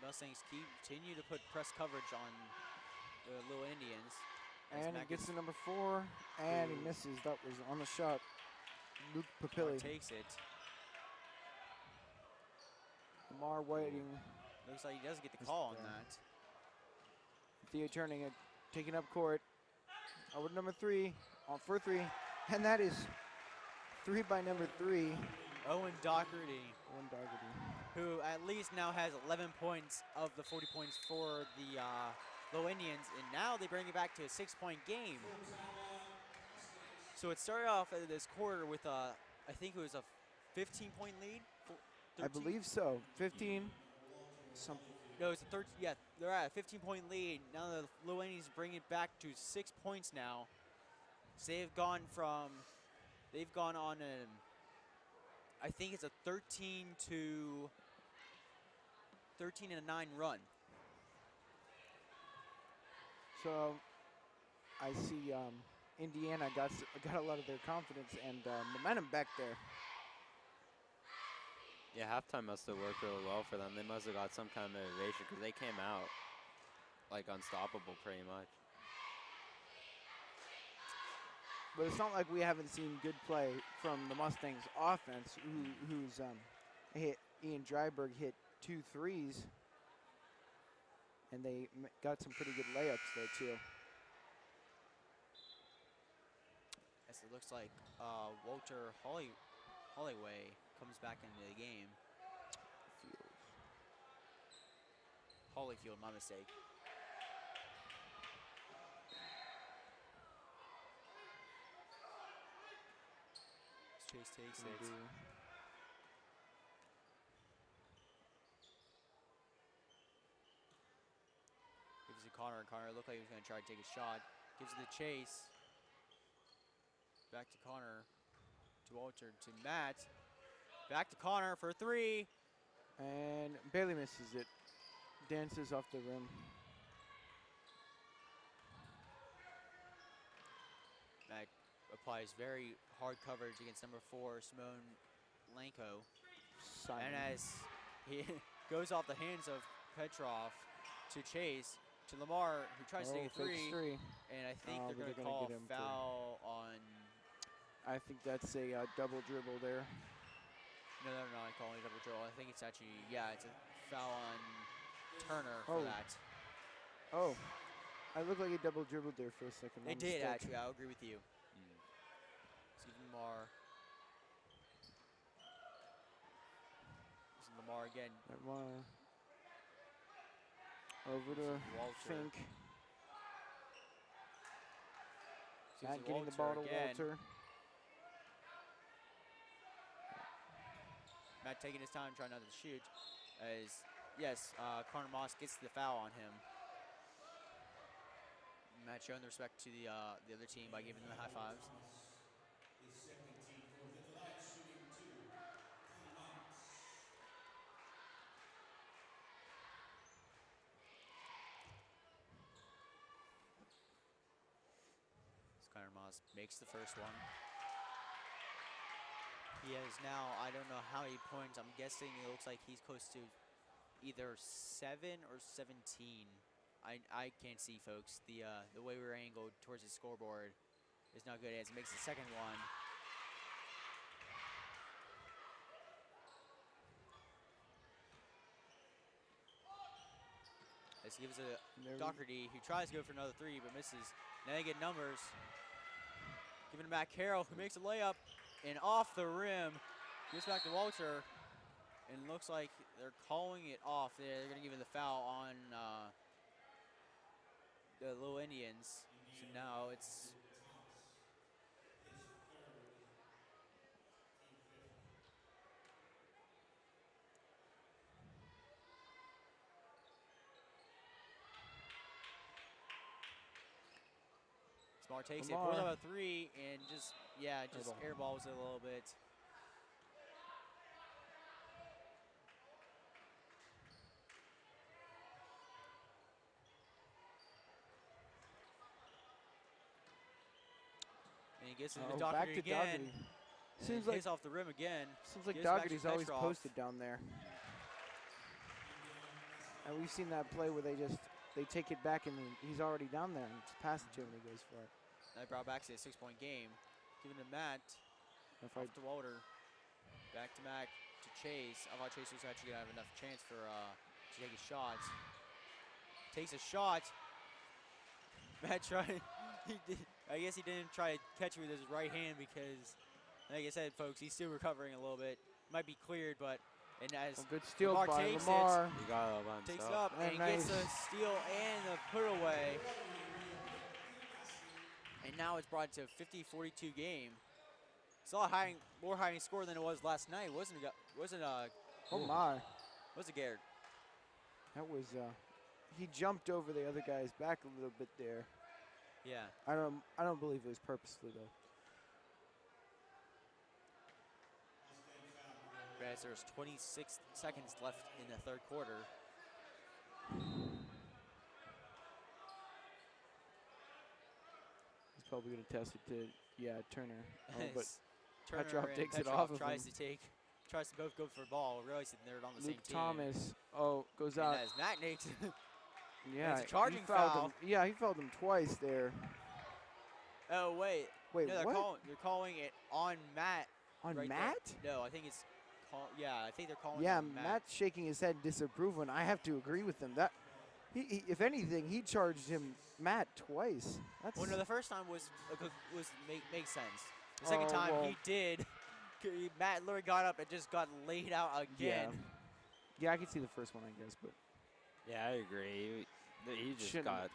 Mustangs continue to put press coverage on the Little Indians. And he gets to number 4, and he misses. That was on the shot. Luke Papilli. Takes it. Lamar waiting. Looks like he doesn't get the call on Yeah. that. Theo turning it, taking up court. Over to number 3, on for 3. And that is 3 by number 3. Owen Doherty, Owen Doherty. who at least now has 11 points of the 40 points for the Low Indians, and now they bring it back to a 6-point game. So it started off at this quarter with I think it was a 15-point lead. I believe so. 15. No, it's a 13. Yeah, they're at a 15-point lead. Now the Low Indians bring it back to 6 points now. So they've gone on I think it's a 13 and a 9 run. So I see Indiana got a lot of their confidence and momentum back there. Yeah, halftime must have worked really well for them. They must have got some kind of motivation because they came out like unstoppable pretty much. But it's not like we haven't seen good play from the Mustangs offense, who's hit Ian Dryberg hit 2 threes. and they got some pretty good layups there too. As it looks like Walter Holloway comes back into the game. Holyfield, my mistake. Chase takes it. Gives it to Connor, and Connor looked like he was going to try to take a shot. Gives it to Chase. Back to Connor. To Walter. To Matt. Back to Connor for 3. And barely misses it. Dances off the rim. Matt applies very hard coverage against number 4, Simone Lanko. Simon. And as he goes off the hands of Petrov to Chase, to Lamar, who tries to take a 3. And I think they're going to call a foul on... I think that's a double dribble there. No, they're not calling a double dribble. I think it's actually, yeah, it's a foul on Turner for that. Oh, I looked like he double dribbled there for a second. They did, actually. I'll agree with you. Stephen Lamar. This is Lamar again. Lamar. Over to Fink. Matt getting the ball to Walter. Matt taking his time, trying not to shoot. As, yes, Connor Moss gets the foul on him. Matt showing the respect to the other team by giving them the high fives. Connor Moss makes the first one. He has now, I don't know how many points. I'm guessing it looks like he's close to either 7 or 17. I can't see, folks. The way we're angled towards the scoreboard is not good as he makes the second one. As he gives it to Doherty, who tries to go for another 3 but misses. Now they get numbers. Giving it back Carroll, who makes a layup and off the rim. Gives back to Walter, and looks like they're calling it off. They're going to give it the foul on the Little Indians. So now it's Smart takes it, pulls up a 3, and just airballs it a little bit. And he gets it to Doherty back to again. Doherty. Seems like off the rim again. Seems like Doherty's always posted down there. And we've seen that play where they take it back and he's already down there and just pass it to him and he goes for it. That brought back to a 6-point game. Giving to Matt. Off to Walter. Back to Mac to Chase. I thought Chase was actually going to have enough chance for to take a shot. Takes a shot. Matt tried. I guess he didn't try to catch it with his right hand because, like I said, folks, he's still recovering a little bit. Might be cleared, but as good steal Lamar by takes Lamar. He got it up on takes it himself. up and gets a steal and a put away. And now it's brought to a 50-42 game. It's a lot more high score than it was last night, wasn't it? Oh my! Was it Garrett? That was he jumped over the other guy's back a little bit there. Yeah. I don't believe it was purposely though. As there's 26 seconds left in the third quarter. He's probably going to test it to Turner. But Turner Petrov and takes it Petrov off of tries him. Tries to both go for the ball, realizing they're on the Luke same team. Thomas, goes And out. as Matt Nate. Yeah, it's a charging he fouled foul. him. Yeah, he fouled him twice there. Oh wait. Wait, no, what? They're calling it on Matt. On right Matt? There. No, I think it's. I think they're calling. Yeah, it on Matt. Matt's shaking his head in disapproval, and I have to agree with him. If anything, he charged him Matt twice. That's Well, no, the first time was makes sense. The second Oh, time well. he did. Matt literally got up and just got laid out again. Yeah, I can see the first one, I guess, but Yeah, I agree. He just Shouldn't have.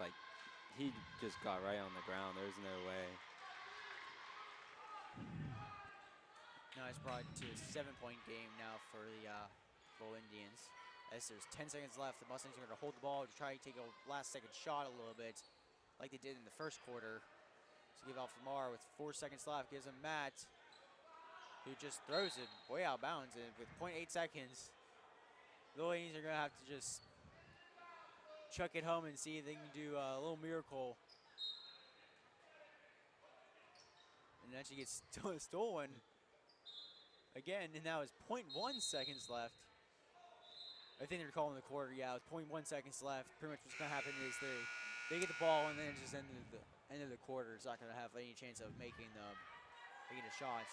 he just got right on the ground. There's no way. Now it's brought to a 7-point game now for the Bull Indians. As there's 10 seconds left, the Mustangs are going to hold the ball to try to take a last-second shot a little bit, like they did in the first quarter. So give off Lamar with 4 seconds left, gives him Matt, who just throws it way out of bounds. And with 0.8 seconds, the Bull Indians are going to have to just chuck it home and see if they can do a little miracle. And then she gets stolen again, and now it's 0.1 seconds left. I think they're calling the quarter. Yeah, with 0.1 seconds left. Pretty much what's going to happen is they get the ball, and then it's just end of the quarter. It's not going to have any chance of making a shot.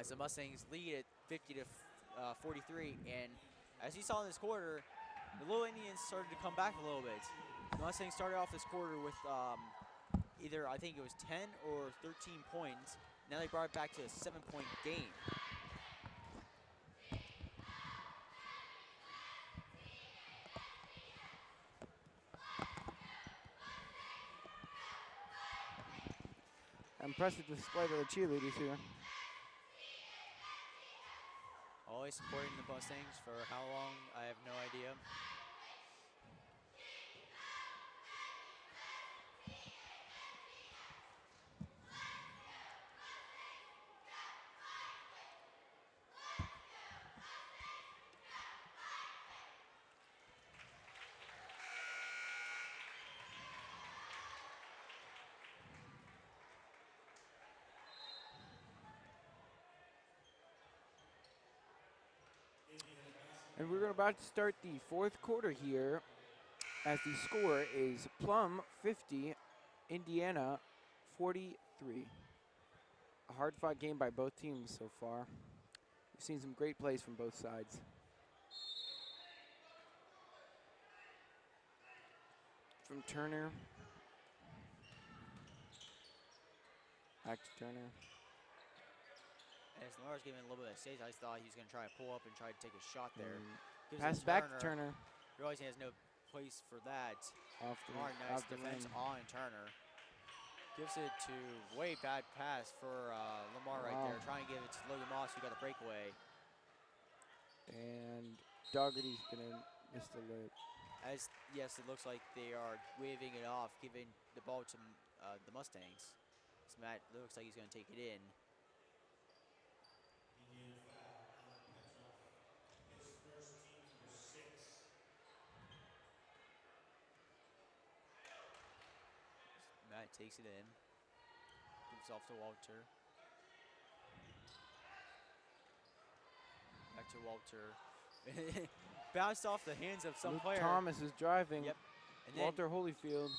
As the Mustangs lead at 50 to 43, and as you saw in this quarter, the Little Indians started to come back a little bit. The Mustangs started off this quarter with either, I think it was 10 or 13 points. Now they brought it back to a 7-point game. Impressive display by the cheerleaders here. Always supporting the Mustangs for how long, I have no idea. And we're about to start the fourth quarter here, as the score is Plum 50, Indiana 43. A hard-fought game by both teams so far. We've seen some great plays from both sides. From Turner. Back to Turner. As Lamar's giving a little bit of space, I thought he was going to try to pull up and try to take a shot there. Gives Pass it back to Turner. Realizing he has no place for that. Off the, Lamar, nice off the defense rim. on Turner. Gives it to way bad pass for Lamar right there. Trying to give it to Logan Moss, who got a breakaway. And Dougherty's going to miss the lip. As, yes, it looks like they are waving it off, giving the ball to the Mustangs. So Matt looks like he's going to take it in. Matt takes it in. Gives off to Walter. Back to Walter. Bounced off the hands of some Luke player. Thomas is driving. Yep. And Walter Holyfield.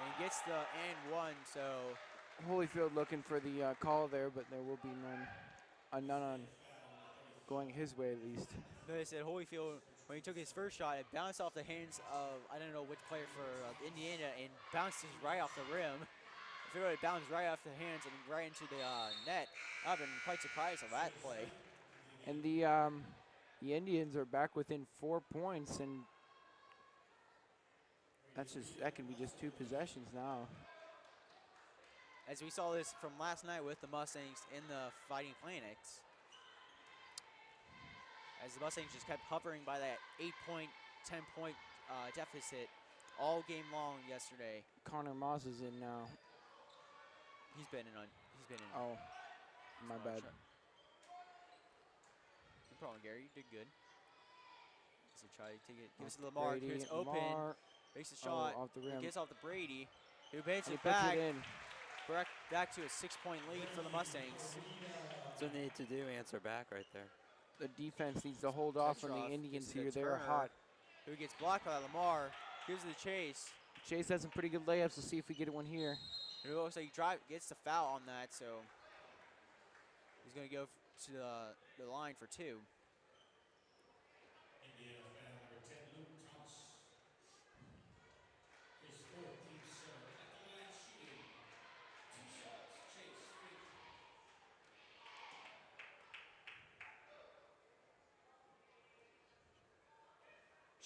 And gets the and one, so. Holyfield looking for the call there, but there will be none on going his way at least. Notice that Holyfield, when he took his first shot, it bounced off the hands of, I don't know which player for Indiana, and bounces right off the rim. If it would have bounced right off the hands and right into the net, I've been quite surprised of that play. And the Indians are back within 4 points, and that can be just 2 possessions now. As we saw this from last night with the Mustangs in the Fighting Planets. As the Mustangs just kept hovering by that 8-point, 10-point deficit all game long yesterday. Connor Moss is in now. He's been in. Oh, my bad. No problem, Gary. You did good. So try to take it. Gives it to Lamar. It's open. Lamar. Makes a shot. Off the rim. Gets off the Brady. Who bends And it he puts back. it in. Back to a 6-point lead for the Mustangs. That's what they need to do. Answer back right there. The defense needs to hold off on the Petrov Indians gives it to here. They're Turner, hot. Who gets blocked by Lamar. Gives it to Chase. Chase has some pretty good layups. We'll see if we get one here. It looks like he gets the foul on that, so he's going to go to the line for 2.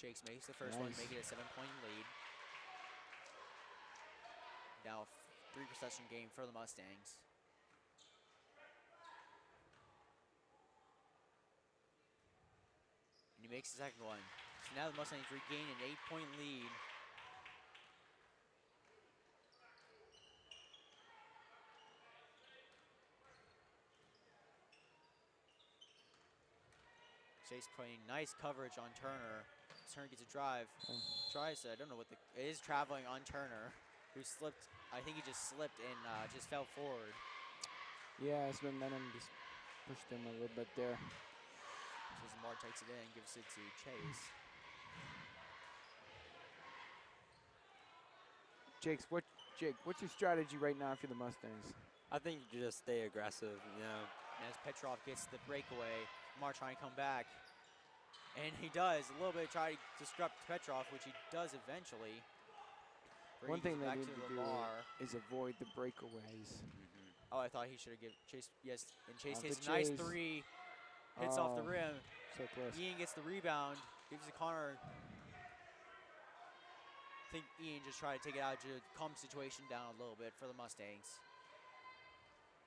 Jakes makes the first one, Nice. make it a 7-point lead. Now 3-possession game for the Mustangs. And he makes the second one. So now the Mustangs regain an 8-point lead. Chase playing nice coverage on Turner. Turner gets a drive. Tries to, I don't know what it is traveling on Turner, who slipped. I think he just slipped and just fell forward. Yeah, his momentum just pushed him a little bit there. So Lamar takes it in, gives it to Chase. Jake, what's your strategy right now for the Mustangs? I think you just stay aggressive, you know. And as Petrov gets the breakaway, Lamar trying to come back. And he does, a little bit try to disrupt Petrov, which he does eventually. One thing they back need to to do Lamar. is avoid the breakaways. Oh, I thought he should have given Chase, yes, and Chase Off hits to a nice Chase. three, hits off the Oh, rim. So close. Ian gets the rebound, gives it to Connor. I think Ian just tried to take it out to calm the situation down a little bit for the Mustangs.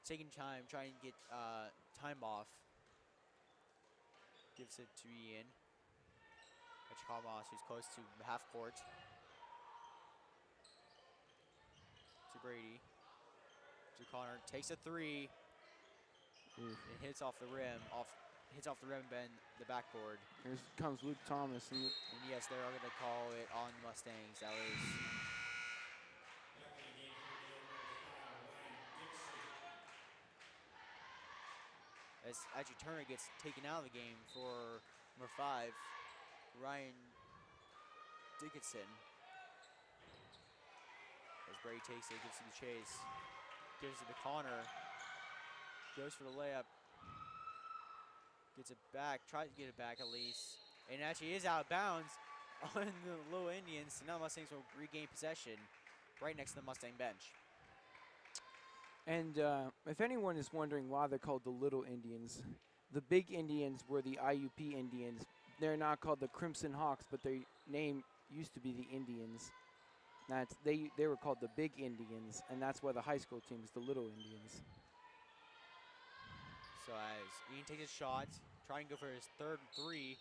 Taking time, trying to get time off. Gives it to Ian. Catch Carmos, who's close to half court. To Brady. To Connor, takes a three. Oof. It hits off the rim, hits off the rim and the backboard. Here comes Luke Thomas. And yes, they're going to call it on the Mustangs. That was as actually Turner gets taken out of the game for number 5, Ryan Dickinson. As Brady takes it, gives it to Chase, gives it to Connor, goes for the layup, gets it back, tries to get it back at least, and actually is out of bounds on the Little Indians. So now Mustangs will regain possession right next to the Mustang bench. And if anyone is wondering why they're called the Little Indians, the Big Indians were the IUP Indians. They're not called the Crimson Hawks, but their name used to be the Indians. They were called the Big Indians, and that's why the high school team is the Little Indians. So as Ian takes his shot, trying to go for his third three,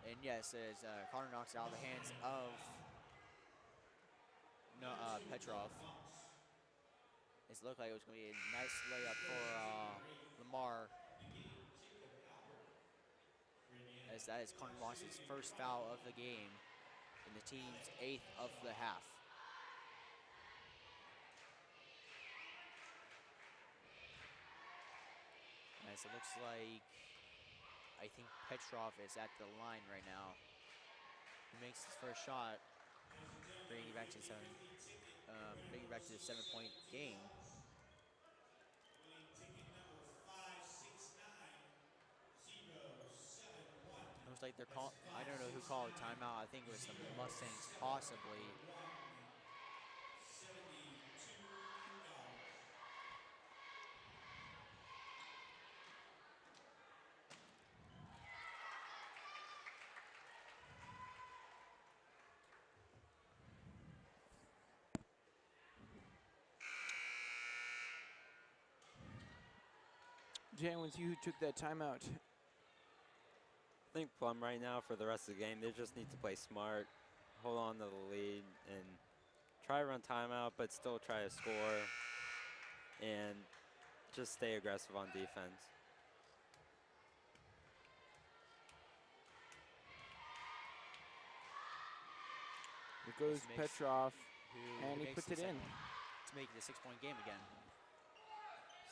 and yes, as Connor knocks it out of the hands of Petrov. It looked like it was going to be a nice layup for Lamar. As that is Connor Moss's first foul of the game and the team's 8th of the half. As it looks like, I think Petrov is at the line right now. He makes his first shot, bringing it back to the 7-point game. Looks like they're call. I don't know who called a timeout. I think it was the Mustangs, possibly. Jan, was you who took that timeout? I think Plum right now for the rest of the game, they just need to play smart, hold on to the lead, and try to run timeout, but still try to score, and just stay aggressive on defense. Here goes Petrov, and he puts it in. To make it a 6-point game again.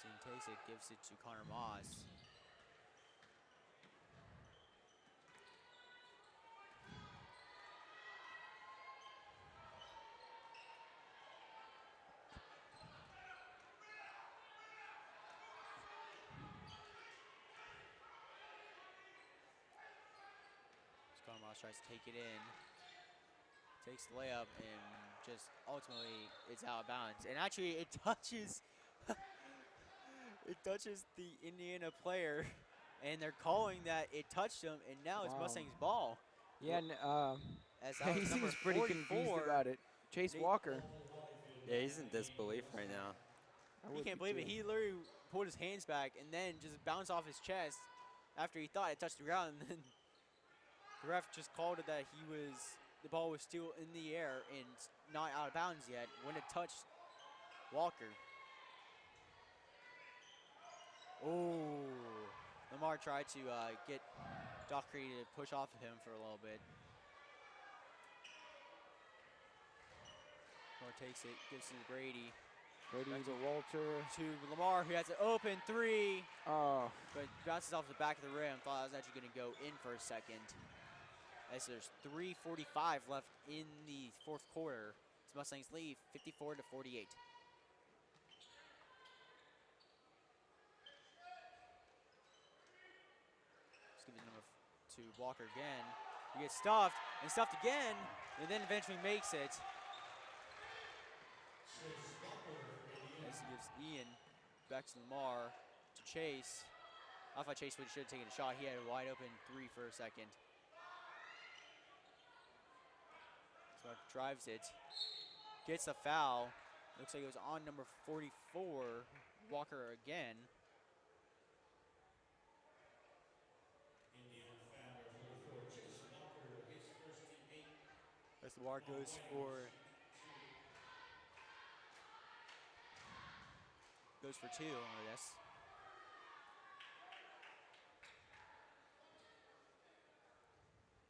So he takes it, gives it to Connor Moss. Connor Moss tries to take it in. Takes the layup and just ultimately it's out of bounds. And actually it touches it touches the Indiana player, and they're calling that it touched him, and now it's Wow. Mustangs ball. Yeah, As yeah, that he was number seems pretty confused 44. about it. Chase They- Walker. Yeah, he's in disbelief right now. I He would can't be believe it. too. He literally pulled his hands back and then just bounced off his chest after he thought it touched the ground. And then the ref just called it that the ball was still in the air and not out of bounds yet when it touched Walker. Oh, Lamar tried to get Doc Creedy to push off of him for a little bit. Lamar takes it, gives it to Brady. Brady Back to Walter. To Lamar, who has an open three, Oh, but bounces off the back of the rim. Thought it was actually going to go in for a second. As there's 3:45 left in the fourth quarter. It's Mustangs lead 54 to 48. Let's give it number to Walker again. He gets stuffed and stuffed again, and then eventually makes it. As he gives Ian back to Lamar to Chase. I thought Chase should have taken a shot. He had a wide open three for a second. So drives it, gets a foul. Looks like it was on number 44, Walker again. As the Lamar goes for two on this.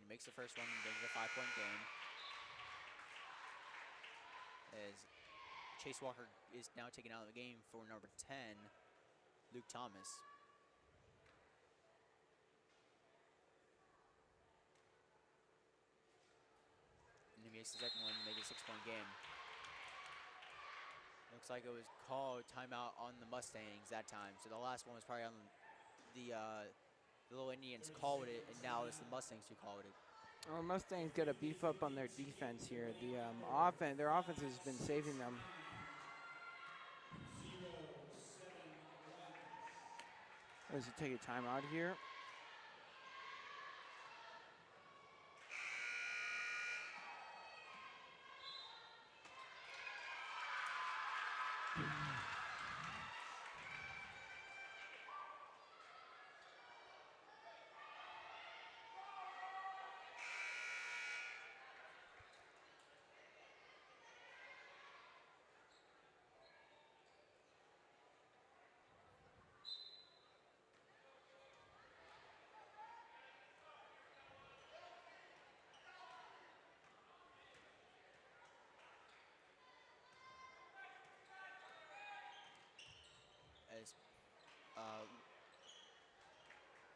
He makes the first one, brings a 5-point game. As Chase Walker is now taken out of the game for number 10, Luke Thomas. And he makes the second one, make it a 6-point game. Looks like it was called timeout on the Mustangs that time. So the last one was probably on the Little Indians called it, and now it's the Mustangs who called it. well, Mustangs got to beef up on their defense here. The their offense has been saving them. As you take a timeout here.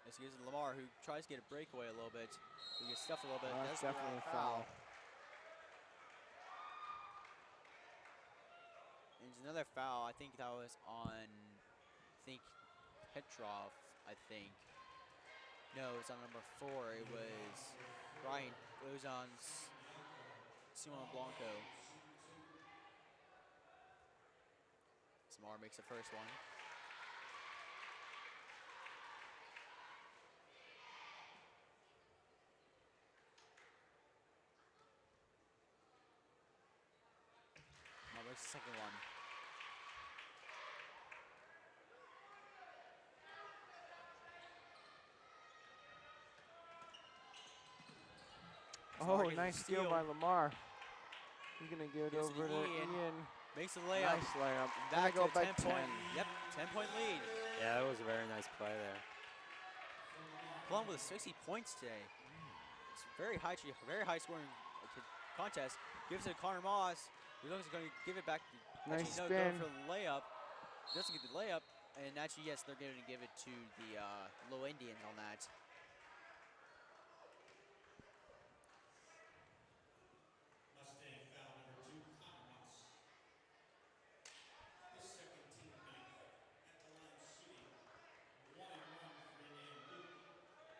As he gives it to Lamar, who tries to get a breakaway a little bit. He gets stuffed a little bit. That's Does get definitely a a foul. And there's another foul. I think that was on, Petrov, I think. No, it's on number 4. It was Ryan. It was on Simon Blanco. Samar makes the first one. Samar makes the second one. Oh, gets a nice steal steal. by Lamar. He's going to give it Gives it over to to Ian. Ian. Makes the layup. Nice layup. Back Gonna to go a by 10 point. Yep, 10-point lead. Yeah, that was a very nice play there. Plum with 60 points today. It's very high scoring contest. Gives it to Connor Moss. He looks like going to give it back. Nice Actually, no, spin. going for the layup. Doesn't get the layup. And actually, yes, they're going to give it to the Low Indians on that. Mustang foul number 2, Connor Moss. His second team ninth. At the line shooting 1 and 1 for Indian Luke Thomas.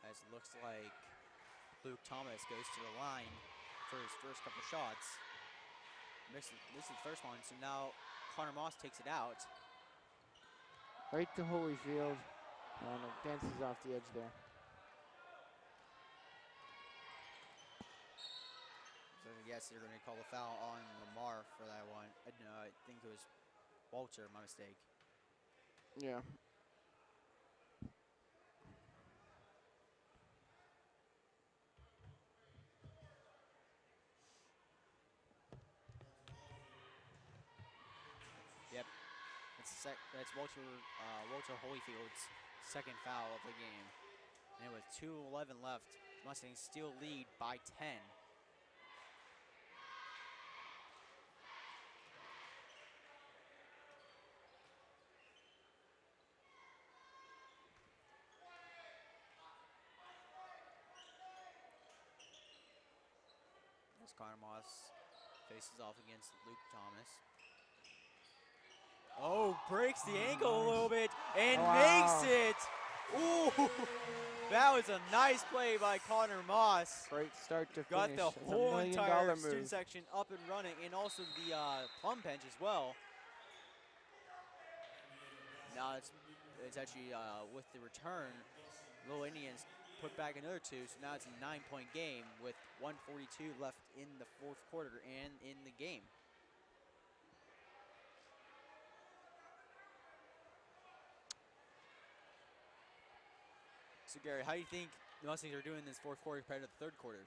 As it looks like Luke Thomas goes to the line for his first couple shots. This is the first one, so now Connor Moss takes it out. Right to Holyfield. And it dances off the edge there. So yes, they're going to call a foul on Lamar for that one. No, I think it was Walter, my mistake. Yeah. Yep, that's Walter Holyfield's second foul of the game. And with 2:11 left, Mustangs still lead by 10. As Connor Moss faces off against Luke Thomas. Oh, breaks the ankle a little bit and Wow. makes it. Ooh, that was a nice play by Connor Moss. Great start to Got finish. the It's a whole $1 million entire move. student section up and running, and also the Plum bench as well. Now it's actually with the return, Little Indians put back another 2, so now it's a 9-point game with 1:42 left in the fourth quarter and in the game. So Gary, how do you think the Mustangs are doing this fourth quarter compared to the third quarter?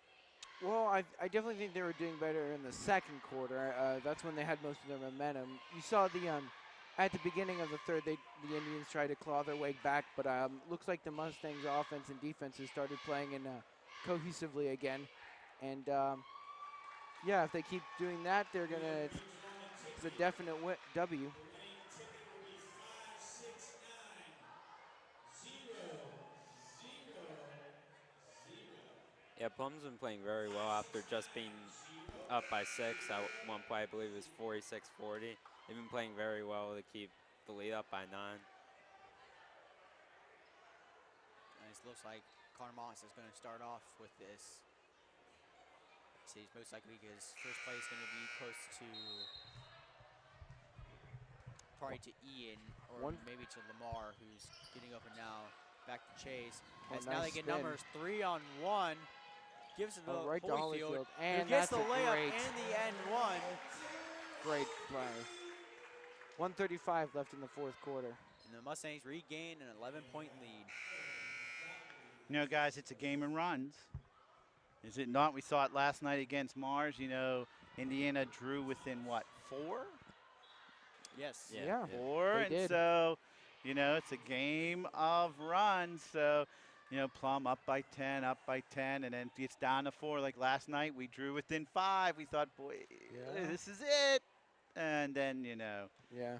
Well, I definitely think they were doing better in the second quarter. That's when they had most of their momentum. You saw at the beginning of the third, the Indians tried to claw their way back, but looks like the Mustangs' offense and defense has started playing in cohesively again. And yeah, if they keep doing that, they're gonna. It's a definite W. Typically 5, 6, 9, 0, 0, 0. Yeah, Plum's been playing very well after just being up by 6 at one play. I believe it was 46-40. They've been playing very well to keep the lead up by 9. And it looks like Connor Moss is going to start off with this. So he's most likely his first play is going to be close to probably to Ian or maybe to Lamar, who's getting open now. Back to Chase. As now they nice get spin. numbers 3-on-1. Gives it to Right to Holyfield, Holyfield, and who gets that's the a layup great, and the end one. great play. 1:35 left in the fourth quarter. And the Mustangs regain an 11-point lead. You know, guys, it's a game of runs. Is it not? We saw it last night against Mars. You know, Indiana drew within, what, 4? Yes. Yeah. 4, they and did. so, you know, it's a game of runs. So, you know, Plum up by 10, and then it's down to 4. Like last night, we drew within 5. We thought, boy, this is it. And then, you know, Yeah.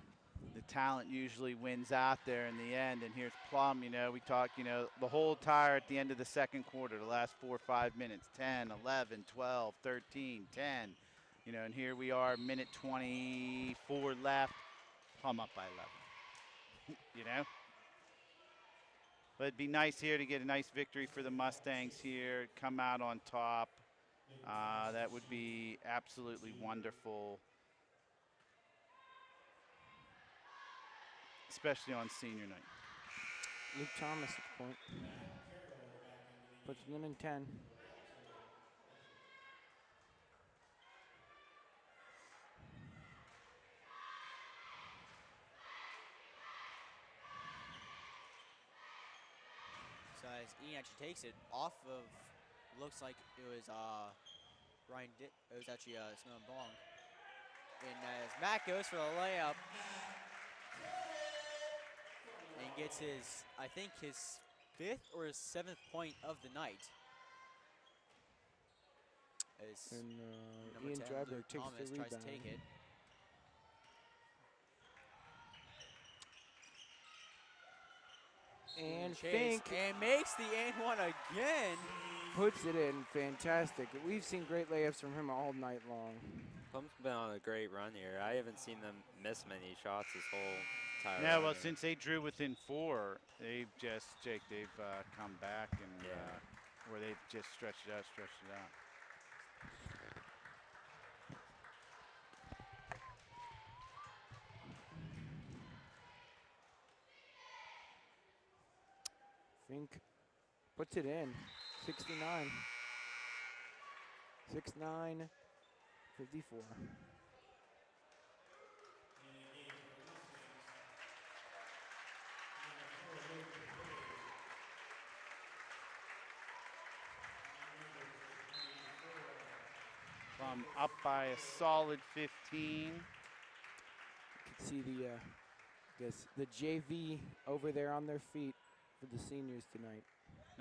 the talent usually wins out there in the end. And here's Plum, you know, we talked, you know, the whole tire at the end of the second quarter, the last 4 or 5 minutes, 10, 11, 12, 13, 10. You know, and here we are, minute 24 left, Plum up by 11. You know? But it'd be nice here to get a nice victory for the Mustangs here, come out on top. That would be absolutely wonderful, especially on senior night. Luke Thomas at the point. Puts them in 10. So as Ian actually takes it off of, looks like it was it was actually Simone Bong. And as Matt goes for the layup and gets his, I think his 5th or his 7th point of the night. As And number Ian 10, Driver Luke takes Thomas the tries rebound. to take it. And Chase Fink and makes the and one again. puts it in. Fantastic. We've seen great layups from him all night long. Plum's been on a great run here. I haven't seen them miss many shots this whole entire Yeah, run well, here. since they drew within 4, they've just, Jake, they've come back and where they've just stretched it out. Fink puts it in. 69. 6-9, 54. Plum up by a solid 15. You can see the JV over there on their feet for the seniors tonight.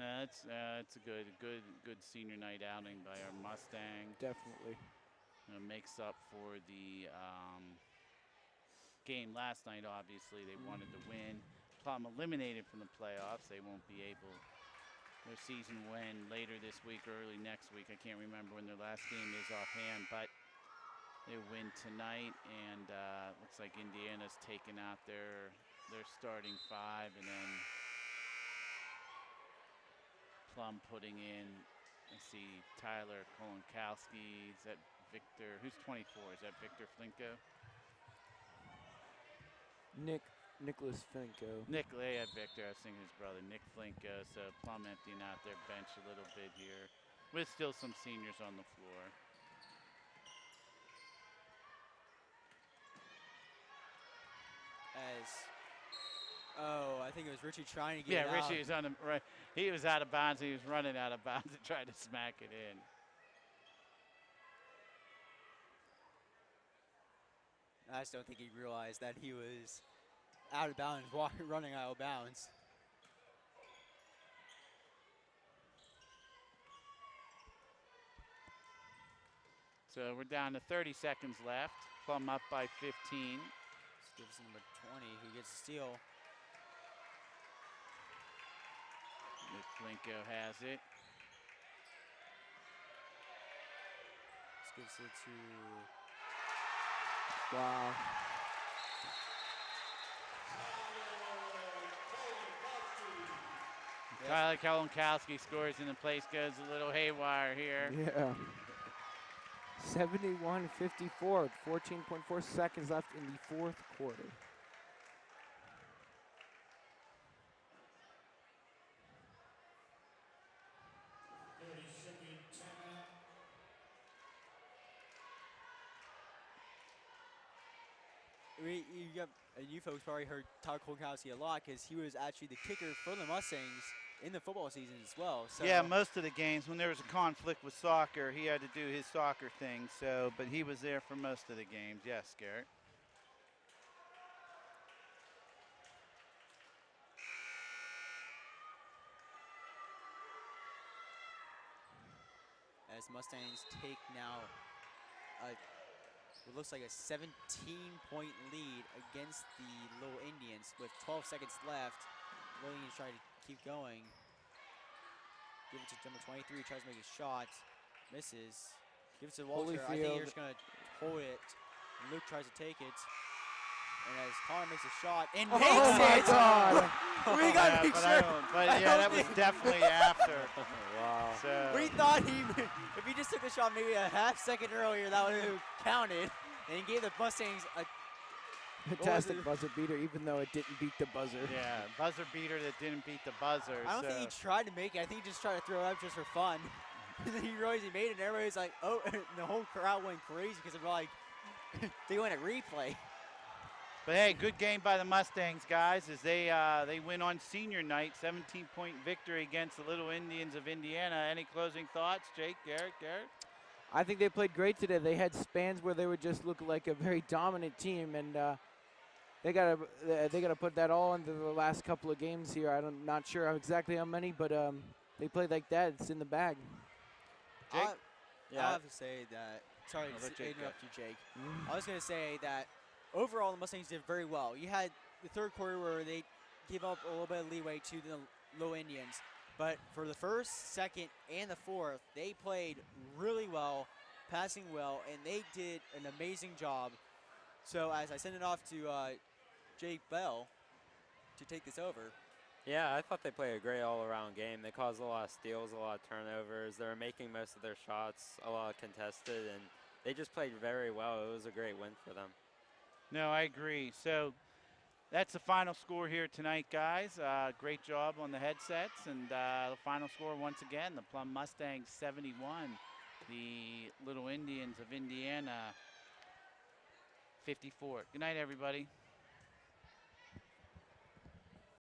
It's a good senior night outing by our Mustang. Definitely. Makes up for the game last night. Obviously, they wanted to win. Plum eliminated from the playoffs. They won't be able. Their season will end later this week or early next week. I can't remember when their last game is offhand, but they win tonight, and looks like Indiana's taken out their starting five, and then Plum putting in. I see Tyler Kolonkowski. Is that Victor? Who's 24? Is that Victor Flinko? Nicholas Finko. Yeah, Victor. I was thinking his brother, Nick Flinko. So Plum emptying out their bench a little bit here, with still some seniors on the floor. I think it was Richie trying to get it out. Yeah, Richie was on the right. He was out of bounds. He was running out of bounds and tried to smack it in. I just don't think he realized that he was out of bounds, running out of bounds. So we're down to 30 seconds left. Plum up by 15. Stevenson number 20, who gets a steal. Nick Flinko has it. This gives it to Wow. Tyler Kolonkowski scores and the place goes a little haywire here. Yeah. 71-54, 14.4 seconds left in the fourth quarter. You folks probably heard Tyler Kolonkowski a lot because he was actually the kicker for the Mustangs in the football season as well. So Yeah, most of the games when there was a conflict with soccer, he had to do his soccer thing. So, but he was there for most of the games. Yes, Garrett. as Mustangs take now what looks like a 17-point lead against the Little Indians with 12 seconds left. Little Indians trying to keep going. Give it to number 23, tries to make a shot, misses. Give it to Walter. I think you're just going to hold it. And Luke tries to take it. And as Connor makes a shot and makes it! God. We got to make sure. But yeah, that was definitely after. Wow. So We thought if he just took the shot maybe a half second earlier, that would have counted. And he gave the Mustangs a Fantastic buzzer beater, even though it didn't beat the buzzer. yeah, buzzer beater that didn't beat the buzzer. I don't think he tried to make it. I think he just tried to throw it up just for fun. And then he realized he made it, and everybody's like, oh, and the whole crowd went crazy because they're like, they went at replay. But hey, good game by the Mustangs, guys, as they win on senior night, 17-point victory against the Little Indians of Indiana. Any closing thoughts, Jake, Garrett? I think they played great today. They had spans where they would just look like a very dominant team, and they gotta put that all into the last couple of games here. I'm not sure exactly how many, but they played like that. It's in the bag. Jake? I have to say that, sorry to interrupt you, Jake. I was going to say that overall the Mustangs did very well. You had the third quarter where they gave up a little bit of leeway to the Low Indians. But for the first, second, and the fourth, they played really well, passing well, and they did an amazing job. So as I send it off to Jake Bell to take this over. Yeah, I thought they played a great all-around game. They caused a lot of steals, a lot of turnovers. They were making most of their shots, a lot contested, and they just played very well. It was a great win for them. No, I agree. So That's the final score here tonight, guys. Great job on the headsets. And the final score, once again, the Plum Mustangs 71. The Little Indians of Indiana 54. Good night, everybody.